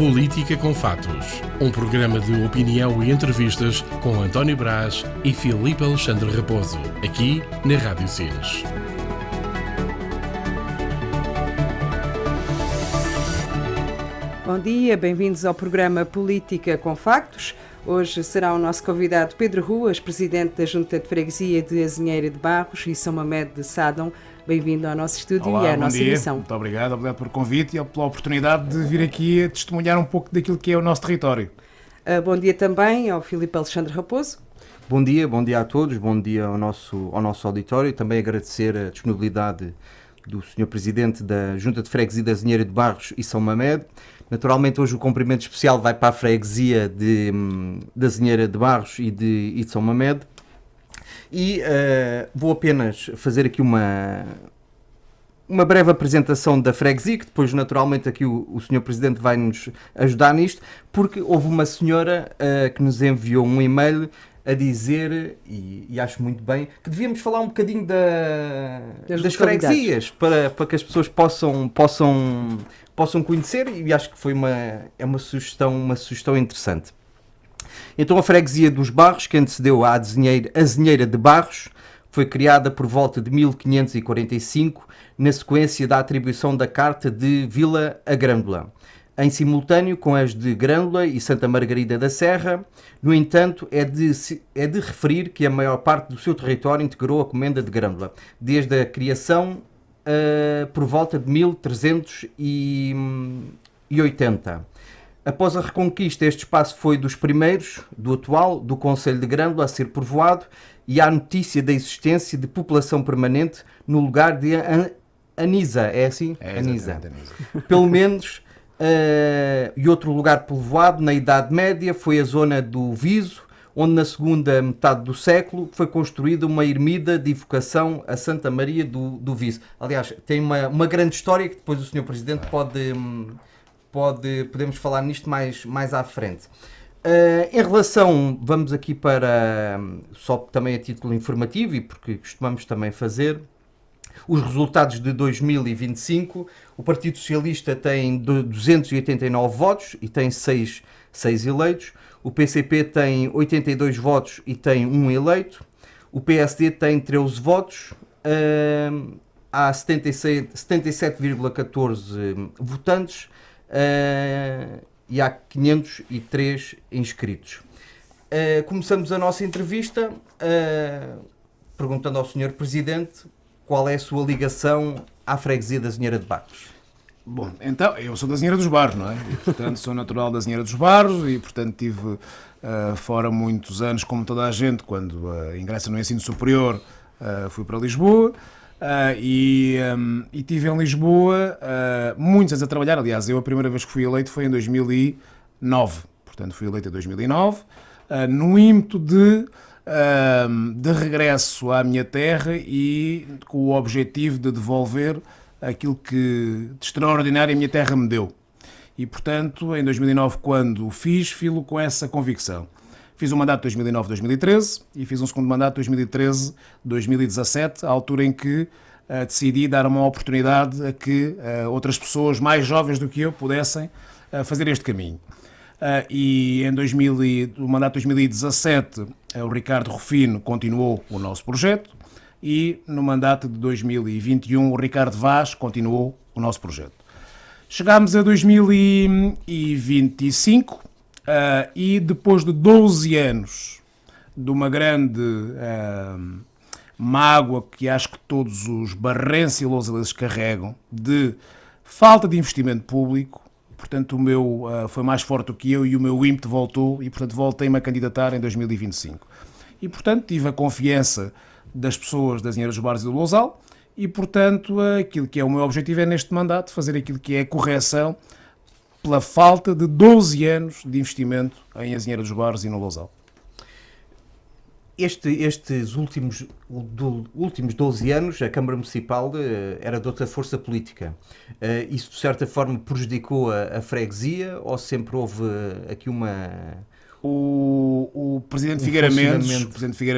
Política com Fatos, um programa de opinião e entrevistas com António Brás e Filipe Alexandre Raposo, aqui na Rádio Sines. Bom dia, bem-vindos ao programa Política com Factos. Hoje será o nosso convidado Pedro Ruas, presidente da Junta de Freguesia de Azinheira de Barros e São Mamed de Sádão. Bem-vindo ao nosso estúdio. Olá, e à nossa emissão. Muito obrigado pelo convite e pela oportunidade de vir aqui a testemunhar um pouco daquilo que é o nosso território. Bom dia também ao Filipe Alexandre Raposo. Bom dia a todos, bom dia ao nosso auditório e também agradecer a disponibilidade do Sr. Presidente da Junta de Freguesia de Azinheira de Barros e São Mamed. Naturalmente hoje o cumprimento especial vai para a freguesia de Azinheira de Barros e de São Mamed. E vou apenas fazer aqui uma breve apresentação da freguesia, que depois naturalmente aqui o Sr. Presidente vai nos ajudar nisto, porque houve uma senhora que nos enviou um e-mail a dizer, e acho muito bem, que devíamos falar um bocadinho das freguesias, para que as pessoas possam conhecer, e acho que foi uma sugestão interessante. Então a freguesia dos Barros, que antecedeu a Azinheira de Barros, foi criada por volta de 1545, na sequência da atribuição da Carta de Vila a Grândola, em simultâneo com as de Grândola e Santa Margarida da Serra. No entanto, é de referir que a maior parte do seu território integrou a Comenda de Grândola, desde a criação por volta de 1380. Após a Reconquista, este espaço foi dos primeiros do Concelho de Grândola a ser povoado, e há notícia da existência de população permanente no lugar de Anisa. É assim? Anisa. Pelo menos. E outro lugar povoado na Idade Média foi a zona do Viso, onde na segunda metade do século foi construída uma ermida de evocação a Santa Maria do Viso. Aliás, tem uma grande história que depois o Sr. Presidente podemos falar nisto mais à frente. Em relação, vamos aqui para, só também a título informativo e porque costumamos também fazer, os resultados de 2025, o Partido Socialista tem 289 votos e tem 6 eleitos, o PCP tem 82 votos e tem 1 eleito, o PSD tem 13 votos, há 77,14 votantes, e há 503 inscritos. Começamos a nossa entrevista perguntando ao Sr. Presidente qual é a sua ligação à freguesia da Azinheira de Barros. Bom, então, eu sou da Azinheira dos Barros, não é? E, portanto, sou natural da Azinheira dos Barros e, portanto, tive fora muitos anos, como toda a gente, quando ingressa no ensino superior, fui para Lisboa. E estive em Lisboa muitos anos a trabalhar. Aliás, eu a primeira vez que fui eleito foi em 2009. Portanto, fui eleito em 2009, no ímpeto de regresso à minha terra e com o objetivo de devolver aquilo que de extraordinário a minha terra me deu. E, portanto, em 2009, quando o fiz-lo com essa convicção. Fiz um mandato de 2009-2013 e fiz um segundo mandato de 2013-2017, à altura em que decidi dar uma oportunidade a que outras pessoas mais jovens do que eu pudessem fazer este caminho. E no mandato de 2017, o Ricardo Rufino continuou o nosso projeto e no mandato de 2021, o Ricardo Vaz continuou o nosso projeto. Chegámos a 2025, e depois de 12 anos de uma grande mágoa que acho que todos os barrenses e lousalenses carregam, de falta de investimento público, portanto o meu foi mais forte do que eu e o meu ímpeto voltou e, portanto, voltei-me a candidatar em 2025. E, portanto, tive a confiança das pessoas das Azinheira dos Barros e do Lousal e, portanto, aquilo que é o meu objetivo é neste mandato fazer aquilo que é a correção pela falta de 12 anos de investimento em Azinheira dos Barros e no Lousal. Estes últimos 12 anos, a Câmara Municipal era de outra força política. Isso, de certa forma, prejudicou a freguesia ou sempre houve aqui uma... O Presidente Figueira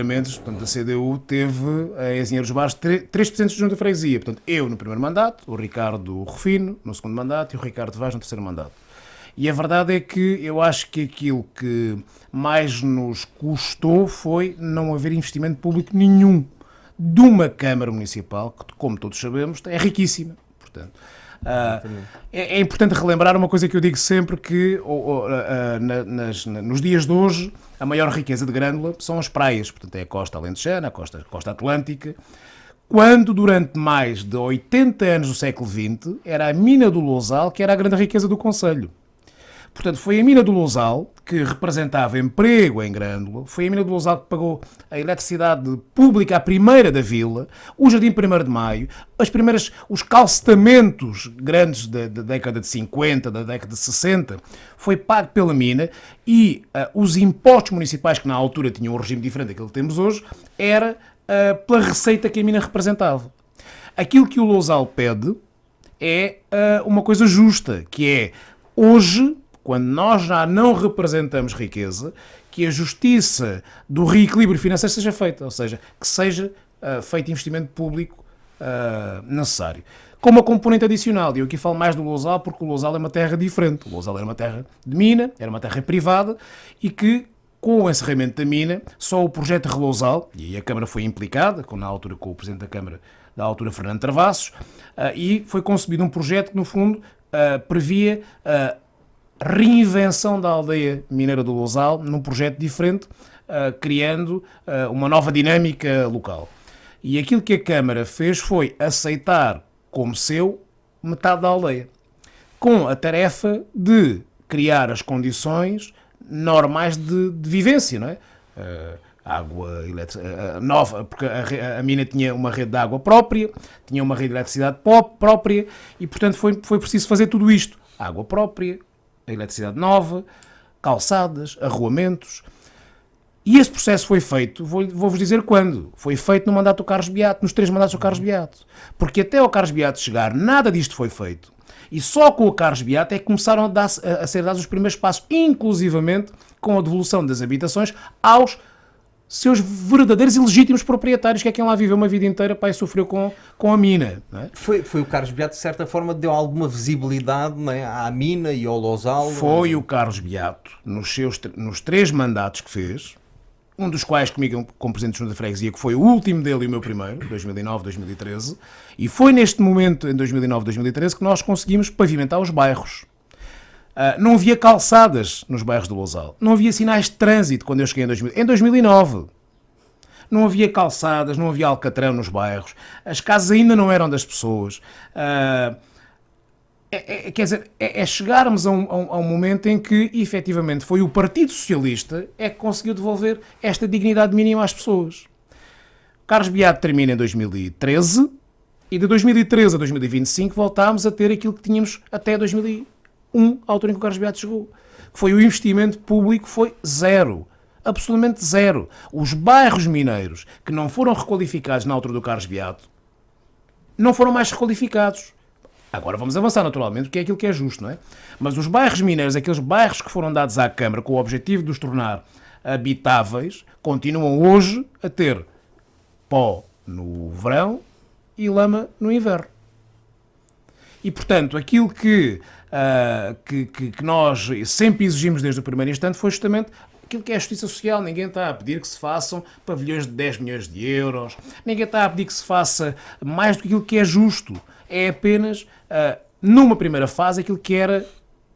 Mendes, portanto, da CDU, teve a Azinheira dos Barros 3% de junta de freguesia. Portanto, eu no primeiro mandato, o Ricardo Rufino no segundo mandato e o Ricardo Vaz no terceiro mandato. E a verdade é que eu acho que aquilo que mais nos custou foi não haver investimento público nenhum de uma Câmara Municipal, que, como todos sabemos, é riquíssima. Portanto, é importante relembrar uma coisa que eu digo sempre, que nos dias de hoje a maior riqueza de Grândola são as praias, portanto é a costa alentejana, a costa atlântica, quando durante mais de 80 anos do século XX era a mina do Lousal que era a grande riqueza do concelho. Portanto, foi a mina do Lousal que representava emprego em Grândola, foi a mina do Lousal que pagou a eletricidade pública, a primeira da vila, o Jardim 1º de Maio, os calcetamentos grandes da década de 50, da década de 60, foi pago pela mina, e os impostos municipais, que na altura tinham um regime diferente daquele que temos hoje, era pela receita que a mina representava. Aquilo que o Lousal pede é uma coisa justa, que é, hoje, quando nós já não representamos riqueza, que a justiça do reequilíbrio financeiro seja feita, ou seja, que seja feito investimento público necessário. Com uma componente adicional, e eu aqui falo mais do Lousal, porque o Lousal é uma terra diferente. O Lousal era uma terra de mina, era uma terra privada, e que, com o encerramento da mina, só o projeto Relousal, e aí a Câmara foi implicada, na altura com o Presidente da Câmara, da altura Fernando Travassos, e foi concebido um projeto que, no fundo, previa reinvenção da aldeia mineira do Lousal num projeto diferente, criando uma nova dinâmica local. E aquilo que a Câmara fez foi aceitar como seu metade da aldeia, com a tarefa de criar as condições normais de vivência, não é? Água nova, porque a mina tinha uma rede de água própria, tinha uma rede de eletricidade própria, e portanto foi preciso fazer tudo isto. Água própria, a eletricidade nova, calçadas, arruamentos. E esse processo foi feito, vou-vos dizer quando. Foi feito no mandato do Carlos Beato, nos 3 mandatos do Carlos Beato. Porque até ao Carlos Beato chegar, nada disto foi feito. E só com o Carlos Beato é que começaram a ser dados os primeiros passos, inclusivamente com a devolução das habitações aos seus verdadeiros e legítimos proprietários, que é quem lá viveu uma vida inteira, e sofreu com a mina. Não é? Foi o Carlos Beato, de certa forma, deu alguma visibilidade, não é, à mina e ao Lousal? Foi o Carlos Beato, nos 3 mandatos que fez, um dos quais comigo como Presidente da Junta de Freguesia, que foi o último dele e o meu primeiro, 2009, 2013, e foi neste momento, em 2009, 2013, que nós conseguimos pavimentar os bairros. Não havia calçadas nos bairros do Lousal, não havia sinais de trânsito quando eu cheguei em 2009. Não havia calçadas, não havia alcatrão nos bairros, as casas ainda não eram das pessoas. Quer dizer, chegarmos a um momento em que, efetivamente, foi o Partido Socialista que conseguiu devolver esta dignidade mínima às pessoas. Carlos Beato termina em 2013 e de 2013 a 2025 voltámos a ter aquilo que tínhamos até 2001, à altura em que o Carlos Beato chegou. Foi o investimento público, foi zero. Absolutamente zero. Os bairros mineiros que não foram requalificados na altura do Carlos Beato não foram mais requalificados. Agora vamos avançar naturalmente, porque é aquilo que é justo, não é? Mas os bairros mineiros, aqueles bairros que foram dados à Câmara com o objetivo de os tornar habitáveis, continuam hoje a ter pó no verão e lama no inverno. E, portanto, aquilo que nós sempre exigimos desde o primeiro instante foi justamente aquilo que é a justiça social. Ninguém está a pedir que se façam pavilhões de 10 milhões de euros, ninguém está a pedir que se faça mais do que aquilo que é justo. É apenas, numa primeira fase, aquilo que era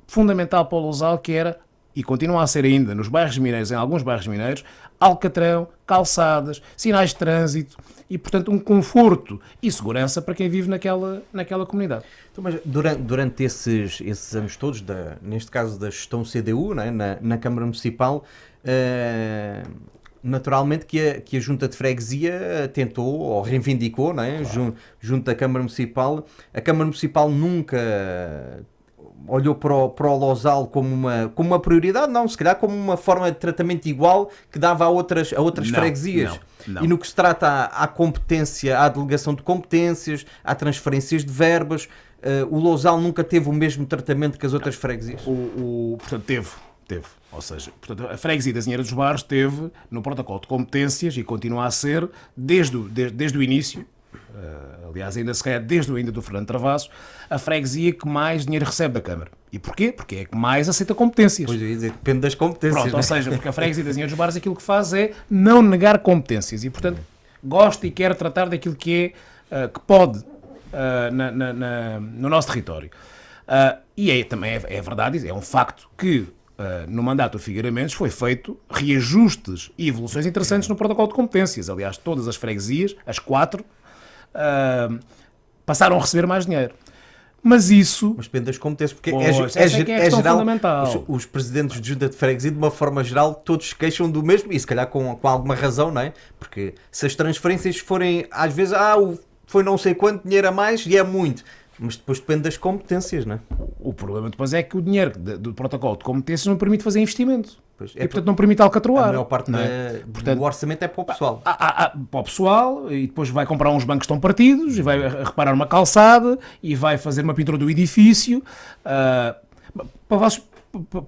fundamental para o Lousal, que era, e continua a ser ainda nos bairros mineiros, em alguns bairros mineiros, alcatrão, calçadas, sinais de trânsito e, portanto, um conforto e segurança para quem vive naquela comunidade. Então, mas durante esses anos todos, neste caso da gestão CDU, né, na Câmara Municipal, naturalmente que a Junta de Freguesia tentou ou reivindicou, né, claro, junto da Câmara Municipal. A Câmara Municipal nunca olhou para o Lousal como uma prioridade, não, se calhar como uma forma de tratamento igual que dava a outras freguesias. Não. E no que se trata à competência, à delegação de competências, à transferências de verbas, o Lousal nunca teve o mesmo tratamento que as outras freguesias? Portanto, teve. Ou seja, portanto, a freguesia da Azinheira dos Barros teve no protocolo de competências e continua a ser desde o início, aliás, ainda se quer desde do Fernando Travassos, a freguesia que mais dinheiro recebe da Câmara. E porquê? Porque é que mais aceita competências. Pois eu ia dizer, depende das competências. Pronto, ou seja, porque a freguesia da Azinheira dos Barros aquilo que faz é não negar competências e, portanto, gosta e quer tratar daquilo que que pode no nosso território. E também é verdade, é um facto que no mandato do Figueira Mendes foi feito reajustes e evoluções interessantes no protocolo de competências. Aliás, todas as freguesias, as 4, passaram a receber mais dinheiro. Mas depende das competências, porque é geral, fundamental. Os presidentes de junta de freguesia, de uma forma geral, todos se queixam do mesmo, e se calhar com alguma razão, não é? Porque se as transferências forem, às vezes, foi não sei quanto dinheiro a mais, e é muito. Mas depois depende das competências, não é? O problema depois é que o dinheiro do protocolo de competências não permite fazer investimento. Portanto, não permite alcatroar. A maior parte do orçamento é para o pessoal. Para o pessoal, e depois vai comprar uns bancos que estão partidos, e vai reparar uma calçada, e vai fazer uma pintura do edifício. Para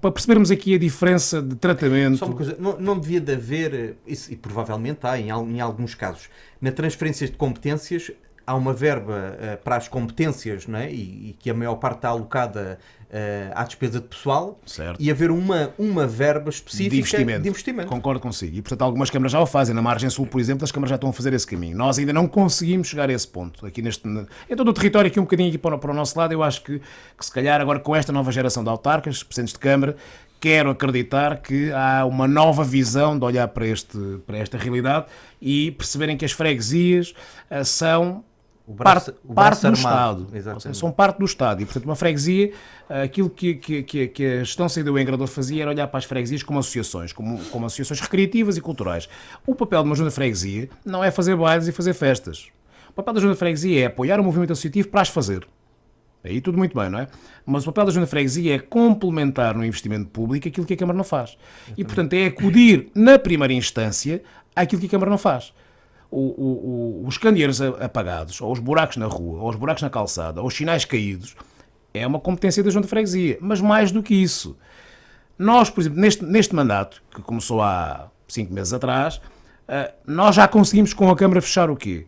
percebermos aqui a diferença de tratamento... Só uma coisa, não devia de haver, isso, e provavelmente há em alguns casos, na transferências de competências, há uma verba para as competências, não é? E que a maior parte está alocada à despesa de pessoal, certo. E haver uma verba específica de investimento. Concordo consigo. E, portanto, algumas câmaras já o fazem. Na margem sul, por exemplo, as câmaras já estão a fazer esse caminho. Nós ainda não conseguimos chegar a esse ponto. Aqui em todo o território, aqui um bocadinho aqui para o nosso lado, eu acho que se calhar agora com esta nova geração de autarcas, presidentes de Câmara, quero acreditar que há uma nova visão de olhar para esta realidade e perceberem que as freguesias são... parte do Estado. Seja, são parte do Estado. E, portanto, uma freguesia, aquilo que a gestão CDU em Grador fazia era olhar para as freguesias como associações, como associações recreativas e culturais. O papel de uma junta de freguesia não é fazer bailes e fazer festas. O papel da junta de freguesia é apoiar o movimento associativo para as fazer. Aí tudo muito bem, não é? Mas o papel da junta de freguesia é complementar no investimento público aquilo que a Câmara não faz. E, portanto, é acudir na primeira instância àquilo que a Câmara não faz. Os candeeiros apagados, ou os buracos na rua, ou os buracos na calçada, ou os sinais caídos, é uma competência da junta de freguesia. Mas mais do que isso, nós, por exemplo, neste mandato, que começou há 5 meses atrás, nós já conseguimos com a Câmara fechar o quê?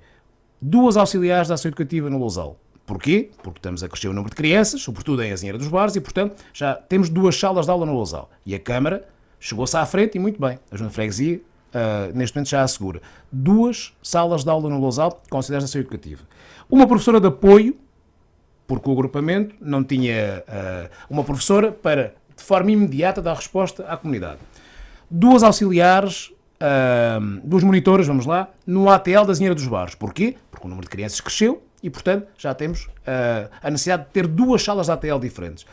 2 auxiliares da ação educativa no Lousal. Porquê? Porque estamos a crescer o número de crianças, sobretudo em Azinheira dos Barros, e, portanto, já temos 2 salas de aula no Lousal. E a Câmara chegou-se à frente, e muito bem, a junta de freguesia neste momento já assegura 2 salas de aula no Lousal consideradas ação educativa. Uma professora de apoio, porque o agrupamento não tinha uma professora para, de forma imediata, dar resposta à comunidade. 2 auxiliares, 2 monitoras, vamos lá, no ATL da Azinheira dos Barros. Porquê? Porque o número de crianças cresceu e, portanto, já temos a necessidade de ter 2 salas de ATL diferentes.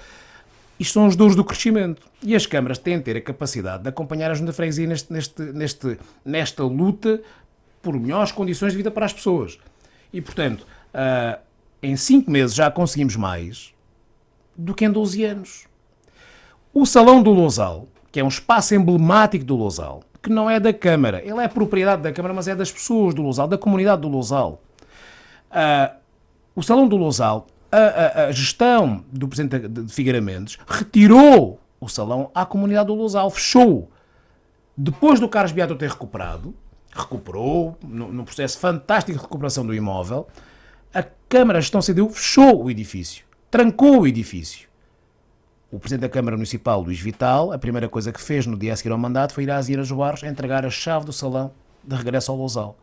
Isto são os dores do crescimento. E as câmaras têm de ter a capacidade de acompanhar a junta de freguesia nesta luta por melhores condições de vida para as pessoas. E, portanto, em 5 meses já conseguimos mais do que em 12 anos. O Salão do Lousal, que é um espaço emblemático do Lousal, que não é da Câmara, ele é propriedade da Câmara, mas é das pessoas do Lousal, da comunidade do Lousal. O Salão do Lousal, a gestão do presidente de Figueira Mendes retirou o salão à comunidade do Lousal, fechou. Depois do Carlos Beato ter recuperou, num processo fantástico de recuperação do imóvel, a Câmara, a gestão CDU, fechou o edifício, trancou o edifício. O presidente da Câmara Municipal, Luís Vital, a primeira coisa que fez no dia a seguir ao mandato foi ir às Azinheira dos Barros entregar a chave do salão de regresso ao Lousal.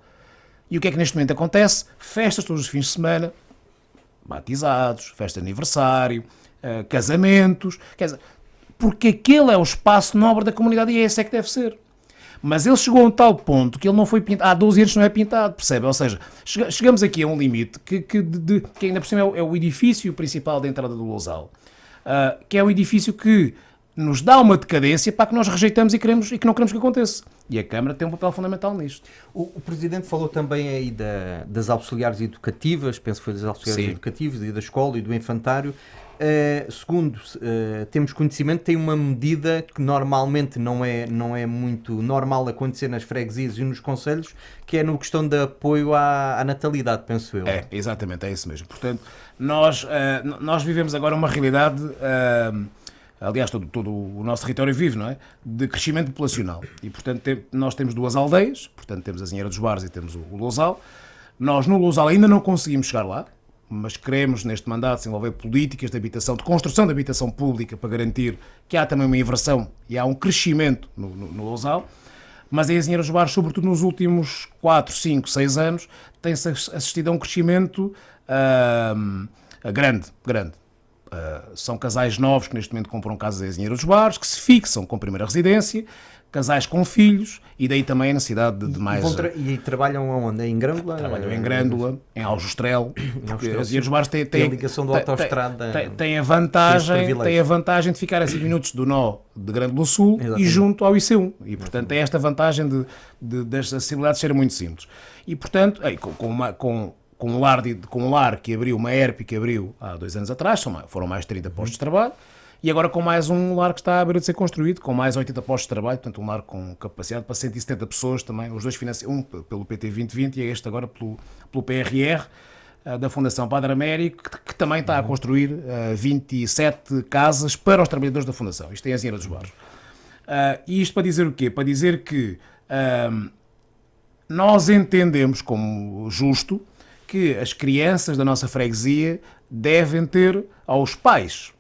E o que é que neste momento acontece? Festas todos os fins de semana, batizados, festa de aniversário, casamentos, quer dizer, porque aquele é o espaço nobre da comunidade e é esse é que deve ser. Mas ele chegou a um tal ponto que ele não foi pintado, há 12 anos não é pintado, percebe? Ou seja, chegamos aqui a um limite que ainda por cima é o edifício principal da entrada do Lousal, que é um edifício que nos dá uma decadência para que nós rejeitamos e que não queremos que aconteça. E a Câmara tem um papel fundamental nisto. O Presidente falou também aí das auxiliares educativas, penso que foi das auxiliares educativas e da escola e do infantário. Segundo temos conhecimento, tem uma medida que normalmente não é muito normal acontecer nas freguesias e nos concelhos, que é na questão de apoio à natalidade, penso eu. Exatamente, é isso mesmo. Portanto, nós vivemos agora uma realidade... aliás, todo o nosso território vive, não é? De crescimento populacional. E, portanto, nós temos 2 aldeias, portanto, temos a Azinheira dos Barros e temos o Lousal. Nós, no Lousal, ainda não conseguimos chegar lá. mas queremos neste mandato desenvolver políticas de habitação, de construção de habitação pública para garantir que há também uma inversão e há um crescimento no Lousal. Mas a Azinheira dos Bares, sobretudo nos últimos 4, 5, 6 anos, tem-se assistido a um crescimento grande. São casais novos que neste momento compram casas em Azinheira dos Bares, que se fixam com primeira residência, casais com filhos, e daí também a necessidade de mais... E trabalham aonde? Em Grândola? Trabalham em Grândola, em Aljustrel, porque a Azinheira dos Bares tem a ligação da autoestrada. Tem a vantagem de ficar a 5 minutos do nó de Grândola Sul. Exatamente. E junto ao IC1. E, portanto, tem esta vantagem das acessibilidades serem muito simples. E, portanto, com um lar que abriu, uma ERP que abriu há 2 anos atrás, foram mais de 30 postos de trabalho, e agora com mais um lar que está à beira de ser construído, com mais 80 postos de trabalho, portanto um lar com capacidade para 170 pessoas também, os dois financiados, um pelo PT 2020 e este agora pelo PRR, da Fundação Padre Américo, que também está a construir 27 casas para os trabalhadores da Fundação. Isto é a Azinheira dos Bares. E isto para dizer o quê? Para dizer que nós entendemos como justo que as crianças da nossa freguesia devem ter aos pais,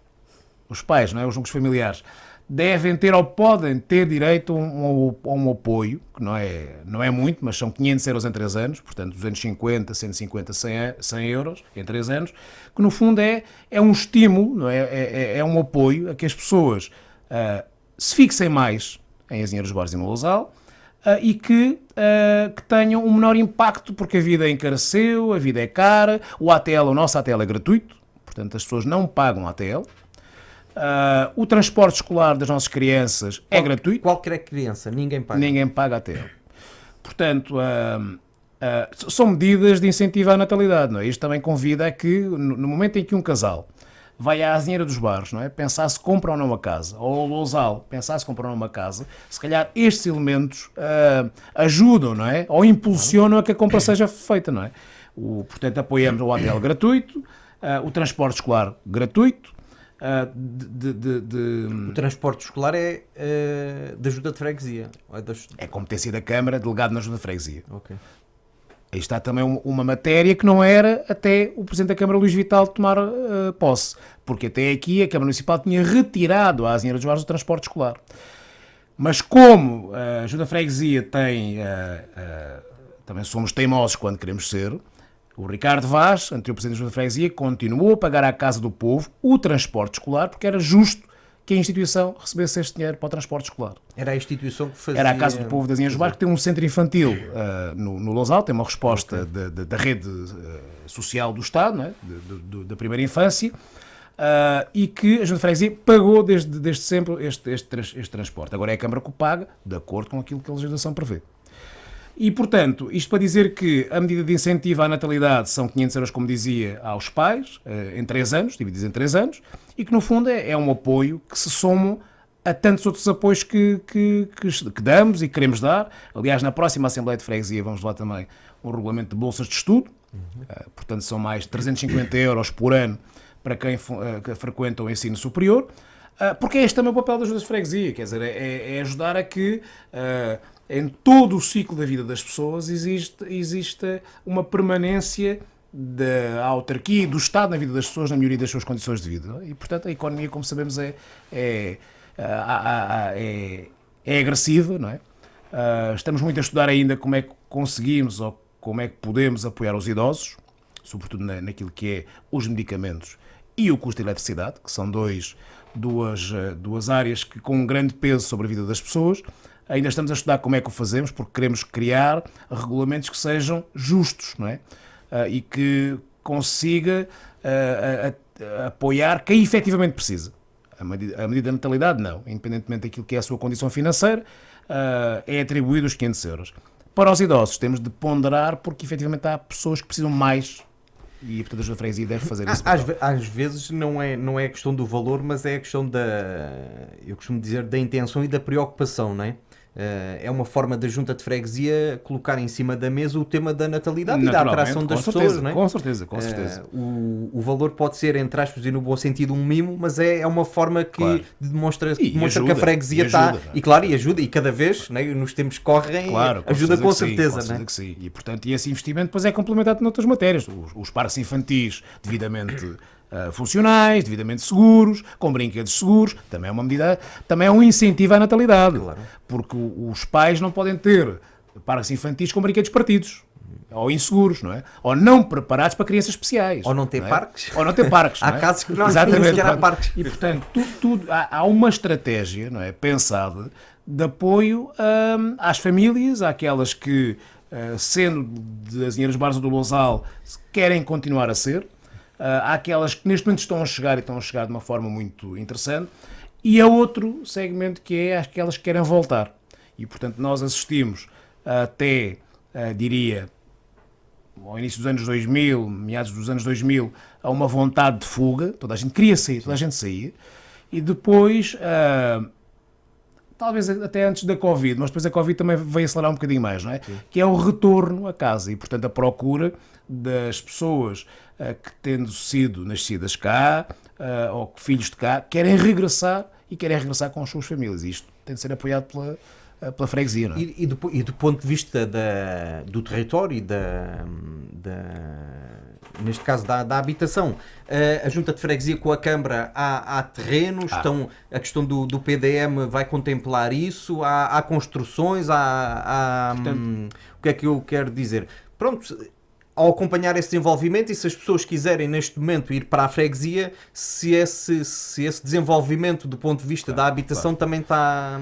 os pais, não é? Os núcleos familiares, devem ter ou podem ter direito a um apoio, que não é muito, mas são 500 euros em 3 anos, portanto 250, 150, 100 euros em 3 anos, que no fundo é um estímulo, não é? É um apoio a que as pessoas se fixem mais em Azinheira dos Bares e no Lousal, e que tenham um menor impacto, porque a vida encareceu, a vida é cara, o nosso ATL é gratuito, portanto as pessoas não pagam ATL. O transporte escolar das nossas crianças é gratuito. Qualquer criança, ninguém paga. Ninguém paga ATL. Portanto, são medidas de incentivo à natalidade, não é? Isto também convida a que, no momento em que um casal vai à Azinheira dos Bares, não é? Pensar se compra ou não uma casa, ou ao Lousal, pensar se compra ou não uma casa, se calhar estes elementos ajudam, não é? Ou impulsionam a que a compra seja feita, não é? Portanto, apoiamos o ATL gratuito, o transporte escolar gratuito. O transporte escolar é da Junta de Freguesia? É competência da Câmara, delegado na Junta de Freguesia. Ok. Aí está também uma matéria que não era até o Presidente da Câmara, Luís Vital, tomar posse, porque até aqui a Câmara Municipal tinha retirado à Azinheira dos Bares o transporte escolar. Mas como a Junta de Freguesia também somos teimosos quando queremos ser, o Ricardo Vaz, anterior Presidente da Junta de Freguesia, continuou a pagar à Casa do Povo o transporte escolar, porque era justo que a instituição recebesse este dinheiro para o transporte escolar. Era a instituição que fazia... Era a Casa do Povo das Azinheiras dos Bares, que tem um centro infantil no Lousal, tem uma resposta da rede social do Estado, não é? Da primeira infância, e que a Junta de Freguesia pagou desde sempre este transporte. Agora é a Câmara que o paga, de acordo com aquilo que a legislação prevê. E, portanto, isto para dizer que a medida de incentivo à natalidade são 500 euros, como dizia, aos pais, em 3 anos, divididos em 3 anos, e que, no fundo, é um apoio que se soma a tantos outros apoios que damos e queremos dar. Aliás, na próxima Assembleia de Freguesia vamos lá também um regulamento de bolsas de estudo, portanto, são mais 350 euros por ano para quem frequenta o ensino superior, porque este também é o papel das Juntas de Freguesia, quer dizer, é ajudar a que... em todo o ciclo da vida das pessoas existe uma permanência da autarquia e do Estado na vida das pessoas, na melhoria das suas condições de vida. E, portanto, a economia, como sabemos, é agressiva, não é? Estamos muito a estudar ainda como é que conseguimos ou como é que podemos apoiar os idosos, sobretudo naquilo que é os medicamentos e o custo de eletricidade, que são duas áreas que com um grande peso sobre a vida das pessoas. Ainda estamos a estudar como é que o fazemos, porque queremos criar regulamentos que sejam justos, não é? E que consiga apoiar quem efetivamente precisa. A medida da natalidade, não. Independentemente daquilo que é a sua condição financeira, é atribuído os 500 euros. Para os idosos, temos de ponderar, porque efetivamente há pessoas que precisam mais. E, portanto, a Junta de Freguesia deve fazer isso. Às vezes não é a questão do valor, mas é a questão eu costumo dizer, da intenção e da preocupação, não é? é uma forma da Junta de Freguesia colocar em cima da mesa o tema da natalidade e da Naturalmente, atração das com pessoas, certeza, não é? Com certeza, com certeza. O valor pode ser, entre aspas, e no bom sentido, um mimo, mas é uma forma que Claro. demonstra E que ajuda, a freguesia e está. ajuda, não é? E claro, e ajuda, e cada vez, né, nos tempos que correm, Claro, ajuda com certeza certeza, que né? sim. E, portanto, esse investimento depois é complementado noutras matérias. Os parques infantis devidamente funcionais, devidamente seguros, com brinquedos seguros, também é uma medida, também é um incentivo à natalidade. Claro. Porque os pais não podem ter parques infantis com brinquedos partidos. Ou inseguros, não é? Ou não preparados para crianças especiais. Ou não ter é? parques. Ou não ter parques. Há não é? casos que não Exatamente. sequer há parques. E, portanto, há uma estratégia, não é, pensada de apoio às famílias, àquelas que, sendo de Azinheiras de Barros ou do Lousal, querem continuar a ser, àquelas que neste momento estão a chegar e estão a chegar de uma forma muito interessante, e a outro segmento que é aquelas que querem voltar. E, portanto, nós assistimos até, diria, ao início dos anos 2000, meados dos anos 2000, a uma vontade de fuga, toda a gente queria sair, toda a gente saía, e depois, talvez até antes da Covid, mas depois a Covid também veio acelerar um bocadinho mais, não é? Sim. Que é o retorno a casa e, portanto, a procura das pessoas que, tendo sido nascidas cá, ou filhos de cá, querem regressar com as suas famílias. E isto tem de ser apoiado pela freguesia, não é? E do ponto de vista do território e neste caso da habitação, a Junta de Freguesia com a Câmara há terrenos, a questão do PDM vai contemplar isso, há construções, Portanto, o que é que eu quero dizer? Pronto, ao acompanhar esse desenvolvimento e se as pessoas quiserem neste momento ir para a freguesia, se esse desenvolvimento do ponto de vista da habitação também está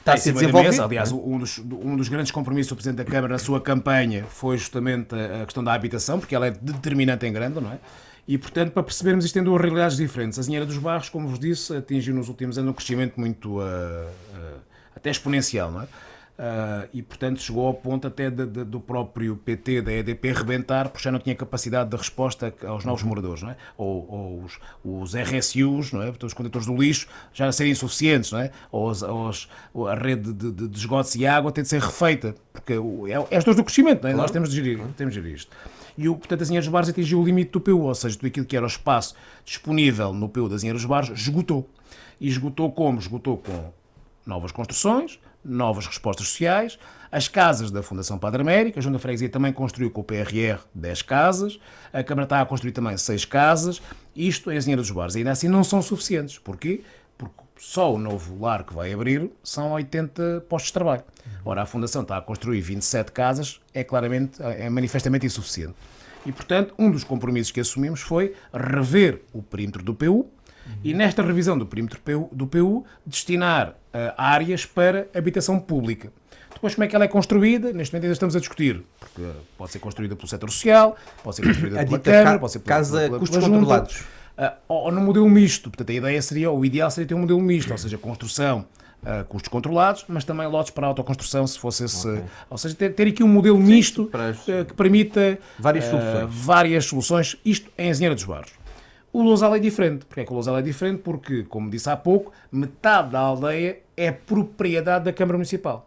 a ser desenvolvido. Aliás, um dos grandes compromissos do Presidente da Câmara na sua campanha foi justamente a questão da habitação, porque ela é determinante em Grândola, não é? E, portanto, para percebermos isto, tem duas realidades diferentes. A Azinheira dos Barros, como vos disse, atingiu nos últimos anos um crescimento muito até exponencial, não é? E, portanto, chegou ao ponto até do próprio PT, da EDP, rebentar, porque já não tinha capacidade de resposta aos novos moradores, não é? Ou os RSUs, não é? Os contentores do lixo, já serem insuficientes, não é? A rede de esgotos e água tem de ser refeita, porque é as dores do crescimento, não é? Claro. Nós temos de gerir isto. E, portanto, a Azinheiras dos Barros atingiu o limite do PU, ou seja, tudo aquilo que era o espaço disponível no PU da Azinheiras dos Barros, esgotou. E esgotou como? Esgotou com novas construções, novas respostas sociais, as casas da Fundação Padre Américo, a Junta de Freguesia também construiu com o PRR 10 casas, a Câmara está a construir também 6 casas, isto é a Azinheira dos Barros. Ainda assim não são suficientes. Porquê? Porque só o novo lar que vai abrir são 80 postos de trabalho. Ora, a Fundação está a construir 27 casas, é manifestamente insuficiente. E, portanto, um dos compromissos que assumimos foi rever o perímetro do PU, e nesta revisão do perímetro do PU, destinar áreas para habitação pública. Depois, como é que ela é construída? Neste momento ainda estamos a discutir, porque pode ser construída pelo setor social, pode ser construída pela Câmara, pode ser pela custos controlados. Ou num modelo misto. Portanto, a ideia seria, o ideal seria ter um modelo misto, ou seja, construção, custos controlados, mas também lotes para autoconstrução, se fosse esse... Okay. Ou seja, ter aqui um modelo misto que permita várias soluções, isto em Azinheira dos Barros. O Lousal é diferente. Porquê é que o Lousal é diferente? Porque, como disse há pouco, metade da aldeia é propriedade da Câmara Municipal.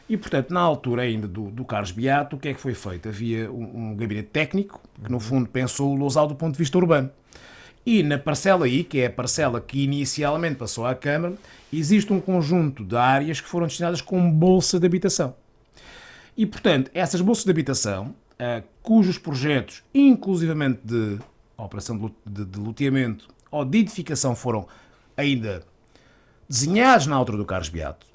E, portanto, na altura ainda do Carlos Beato, o que é que foi feito? Havia um gabinete técnico que, no fundo, pensou o Lousal do ponto de vista urbano. E na parcela aí, que é a parcela que inicialmente passou à Câmara, existe um conjunto de áreas que foram destinadas como bolsa de habitação. E, portanto, essas bolsas de habitação, cujos projetos, inclusivamente de operação de loteamento ou de edificação, foram ainda desenhados na altura do Carlos Beato,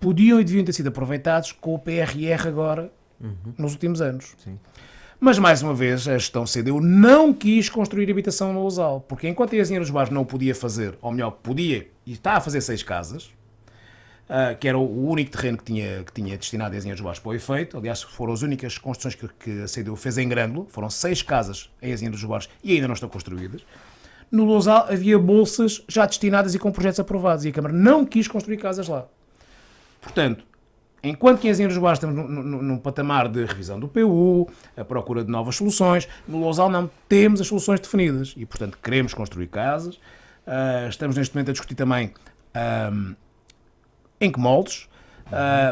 podiam e deviam ter sido aproveitados com o PRR agora, nos últimos anos. Sim. Mas, mais uma vez, a gestão CDU não quis construir habitação no Lousal, porque enquanto a Azinheira dos Barros não o podia fazer, ou melhor, podia, e está a fazer 6 casas, que era o único terreno que tinha destinado a Azinheiras dos Barros para o efeito. Aliás, foram as únicas construções que a CDU fez em Grândola. Foram 6 casas em Azinheiras dos Barros e ainda não estão construídas. No Lousal havia bolsas já destinadas e com projetos aprovados, e a Câmara não quis construir casas lá. Portanto, enquanto que em Azinheiras dos Barros estamos num patamar de revisão do PU, a procura de novas soluções, no Lousal não temos as soluções definidas e, portanto, queremos construir casas. Estamos neste momento a discutir também em que moldes,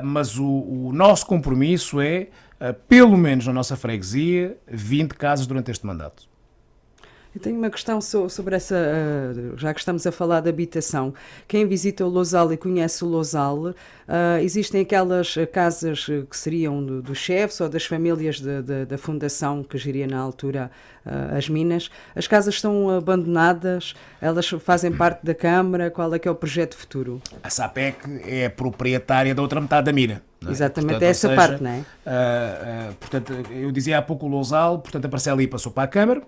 mas o nosso compromisso é, pelo menos na nossa freguesia, 20 casas durante este mandato. Eu tenho uma questão sobre essa, já que estamos a falar de habitação. Quem visita o Lousal e conhece o Lousal, existem aquelas casas que seriam dos chefes ou das famílias da fundação que geria na altura as minas. As casas estão abandonadas, elas fazem parte da Câmara. Qual é que é o projeto futuro? A SAPEC é a proprietária da outra metade da mina. Não é? Exatamente, Portanto, é essa parte, não é? Portanto, eu dizia há pouco o Lousal, portanto a parcela I passou para a Câmara,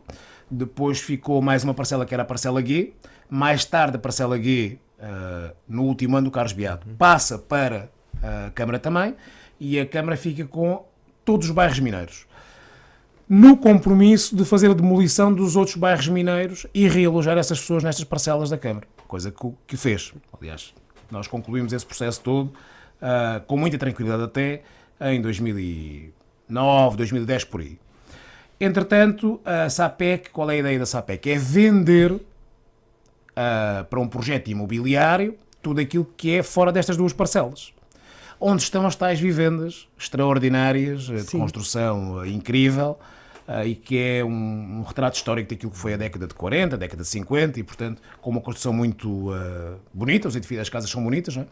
depois ficou mais uma parcela que era a parcela G, mais tarde a parcela G, no último ano do Carlos Beato, passa para a Câmara também, e a Câmara fica com todos os bairros mineiros, no compromisso de fazer a demolição dos outros bairros mineiros e realojar essas pessoas nestas parcelas da Câmara, coisa que fez. Aliás, nós concluímos esse processo todo com muita tranquilidade até em 2009, 2010, por aí. Entretanto, a SAPEC, qual é a ideia da SAPEC? É vender para um projeto imobiliário tudo aquilo que é fora destas duas parcelas, onde estão as tais vivendas extraordinárias, de construção incrível, e que é um retrato histórico daquilo que foi a década de 40, a década de 50, e portanto com uma construção muito bonita, os edifícios, as casas são bonitas, não é?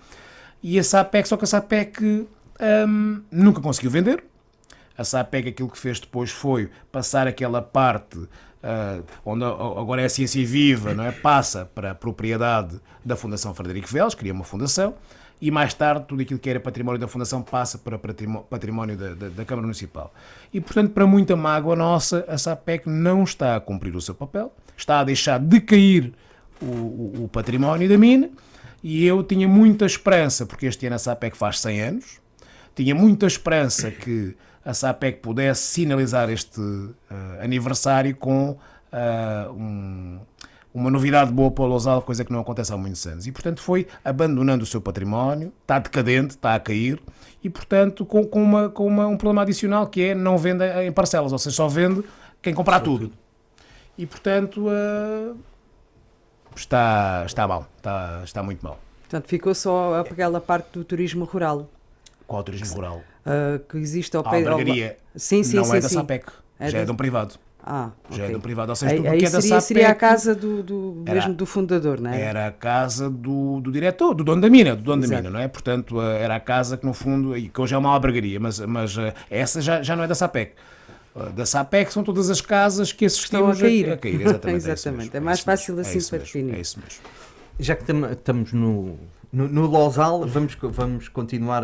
E a SAPEC, só que a SAPEC nunca conseguiu vender. A SAPEC aquilo que fez depois foi passar aquela parte onde agora é a ciência viva, não é? Passa para a propriedade da Fundação Frederico Vélez, cria uma fundação, e mais tarde tudo aquilo que era património da Fundação passa para património da Câmara Municipal. E portanto, para muita mágoa nossa, a SAPEC não está a cumprir o seu papel, está a deixar decair o património da mina, e eu tinha muita esperança, porque este ano a SAPEC faz 100 anos, tinha muita esperança que a SAPEC pudesse sinalizar este aniversário com uma novidade boa para o Lousal, coisa que não acontece há muitos anos. E, portanto, foi abandonando o seu património, está decadente, está a cair, e, portanto, com um problema adicional que é não vende em parcelas, ou seja, só vende quem comprar tudo. E, portanto, está mal, está muito mal. Portanto, ficou só aquela parte do turismo rural. Qual o turismo rural? Que existe ao A pé... albergaria não é da SAPEC, já é de um privado. Já é de um privado, ou seja, tudo o que é da SAPEC... seria a casa mesmo do fundador, não é? Era a casa do diretor, do dono da mina, não é? Portanto, era a casa que no fundo, e que hoje é uma albergaria, mas essa já não é da SAPEC. Da SAPEC são todas as casas que assistimos estão a cair. Exatamente. Exatamente. É mais fácil assim para definir. É isso mesmo. Já que estamos no Lousal, vamos continuar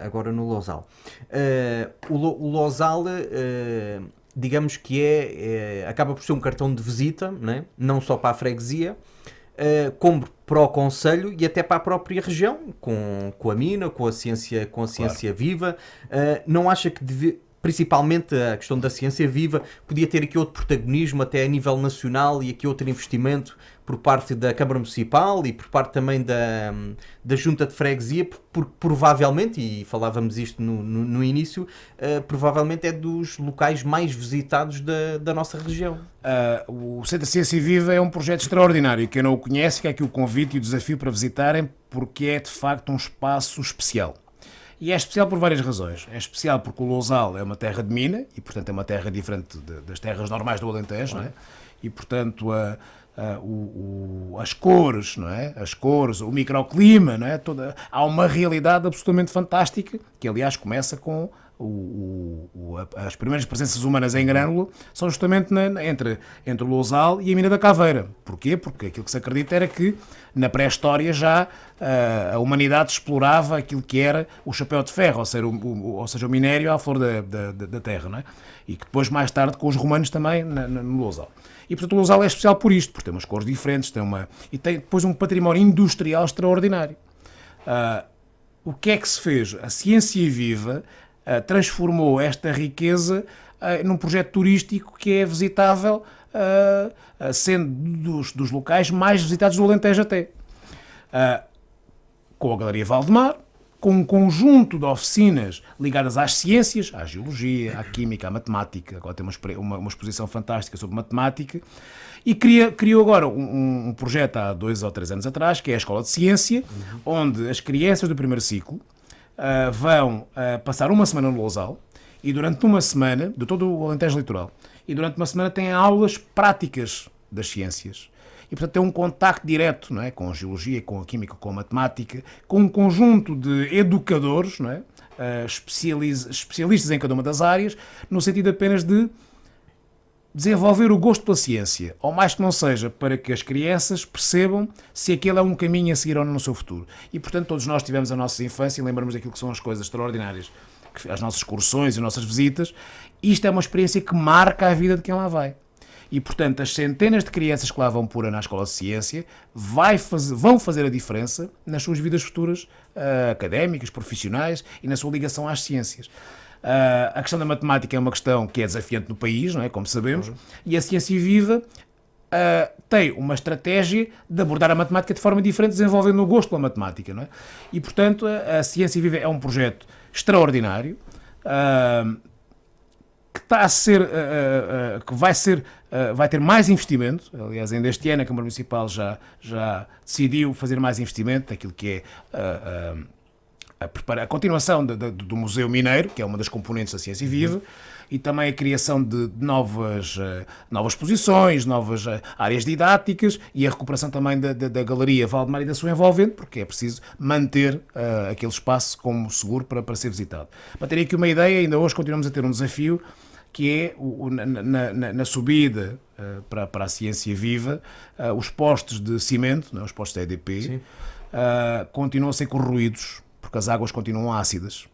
agora no Lousal. O Lousal, digamos que acaba por ser um cartão de visita, não só para a freguesia, como para o concelho e até para a própria região, com a mina, com a ciência Claro. viva. Não acha que principalmente a questão da ciência viva podia ter aqui outro protagonismo até a nível nacional e aqui outro investimento por parte da Câmara Municipal e por parte também da Junta de Freguesia, porque provavelmente, e falávamos isto no início, provavelmente é dos locais mais visitados da nossa região. O Centro de Ciência Viva é um projeto extraordinário. Quem não o conhece, fica aqui o convite e o desafio para visitarem, porque é de facto um espaço especial. E é especial por várias razões. É especial porque o Lousal é uma terra de mina e, portanto, é uma terra diferente das terras normais do Alentejo, não é? E, portanto, as cores, não é? As cores, o microclima, não é? Há uma realidade absolutamente fantástica, que, aliás, começa com as primeiras presenças humanas em grânulo são justamente entre o Lousal e a mina da Caveira. Porquê? Porque aquilo que se acredita era que na pré-história já a humanidade explorava aquilo que era o chapéu de ferro, ou seja, o minério à flor da terra, não é? E que depois, mais tarde, com os romanos também no Lousal. E, portanto, o Lousal é especial por isto, porque tem umas cores diferentes, e tem depois um património industrial extraordinário. O que é que se fez? A ciência viva transformou esta riqueza num projeto turístico que é visitável, sendo dos locais mais visitados do Alentejo até. Com a Galeria Valdemar, com um conjunto de oficinas ligadas às ciências, à geologia, à química, à matemática. Agora tem uma exposição fantástica sobre matemática. E criou agora um projeto há 2 ou 3 anos atrás, que é a Escola de Ciência, onde as crianças do primeiro ciclo vão passar uma semana no Lousal e durante uma semana, de todo o Alentejo Litoral, e durante uma semana têm aulas práticas das ciências. E, portanto, tem um contacto direto, não é? Com a geologia, com a química, com a matemática, com um conjunto de educadores, não é? Especialistas em cada uma das áreas, no sentido apenas de desenvolver o gosto pela ciência, ou mais que não seja, para que as crianças percebam se aquele é um caminho a seguir ou não no seu futuro. E, portanto, todos nós tivemos a nossa infância e lembramos daquilo que são as coisas extraordinárias, as nossas excursões e as nossas visitas. Isto é uma experiência que marca a vida de quem lá vai. E, portanto, as centenas de crianças que lá vão pôr na Escola de Ciência vão fazer a diferença nas suas vidas futuras académicas, profissionais e na sua ligação às ciências. A questão da matemática é uma questão que é desafiante no país, não é? Como sabemos, e a Ciência Viva tem uma estratégia de abordar a matemática de forma diferente, desenvolvendo o gosto pela matemática, não é? E, portanto, a Ciência Viva é um projeto extraordinário, que está a ser, que vai ter mais investimento. Aliás, ainda este ano a Câmara Municipal já decidiu fazer mais investimento naquilo que é a continuação do Museu Mineiro, que é uma das componentes da Ciência Viva, e também a criação de novas exposições, novas áreas didáticas e a recuperação também da Galeria Valdemar e da sua envolvente, porque é preciso manter aquele espaço como seguro para ser visitado. Para terem aqui uma ideia, ainda hoje continuamos a ter um desafio, que é na subida para a Ciência Viva, os postos de cimento, não é? Os postos da EDP, continuam a ser corroídos, porque as águas continuam ácidas.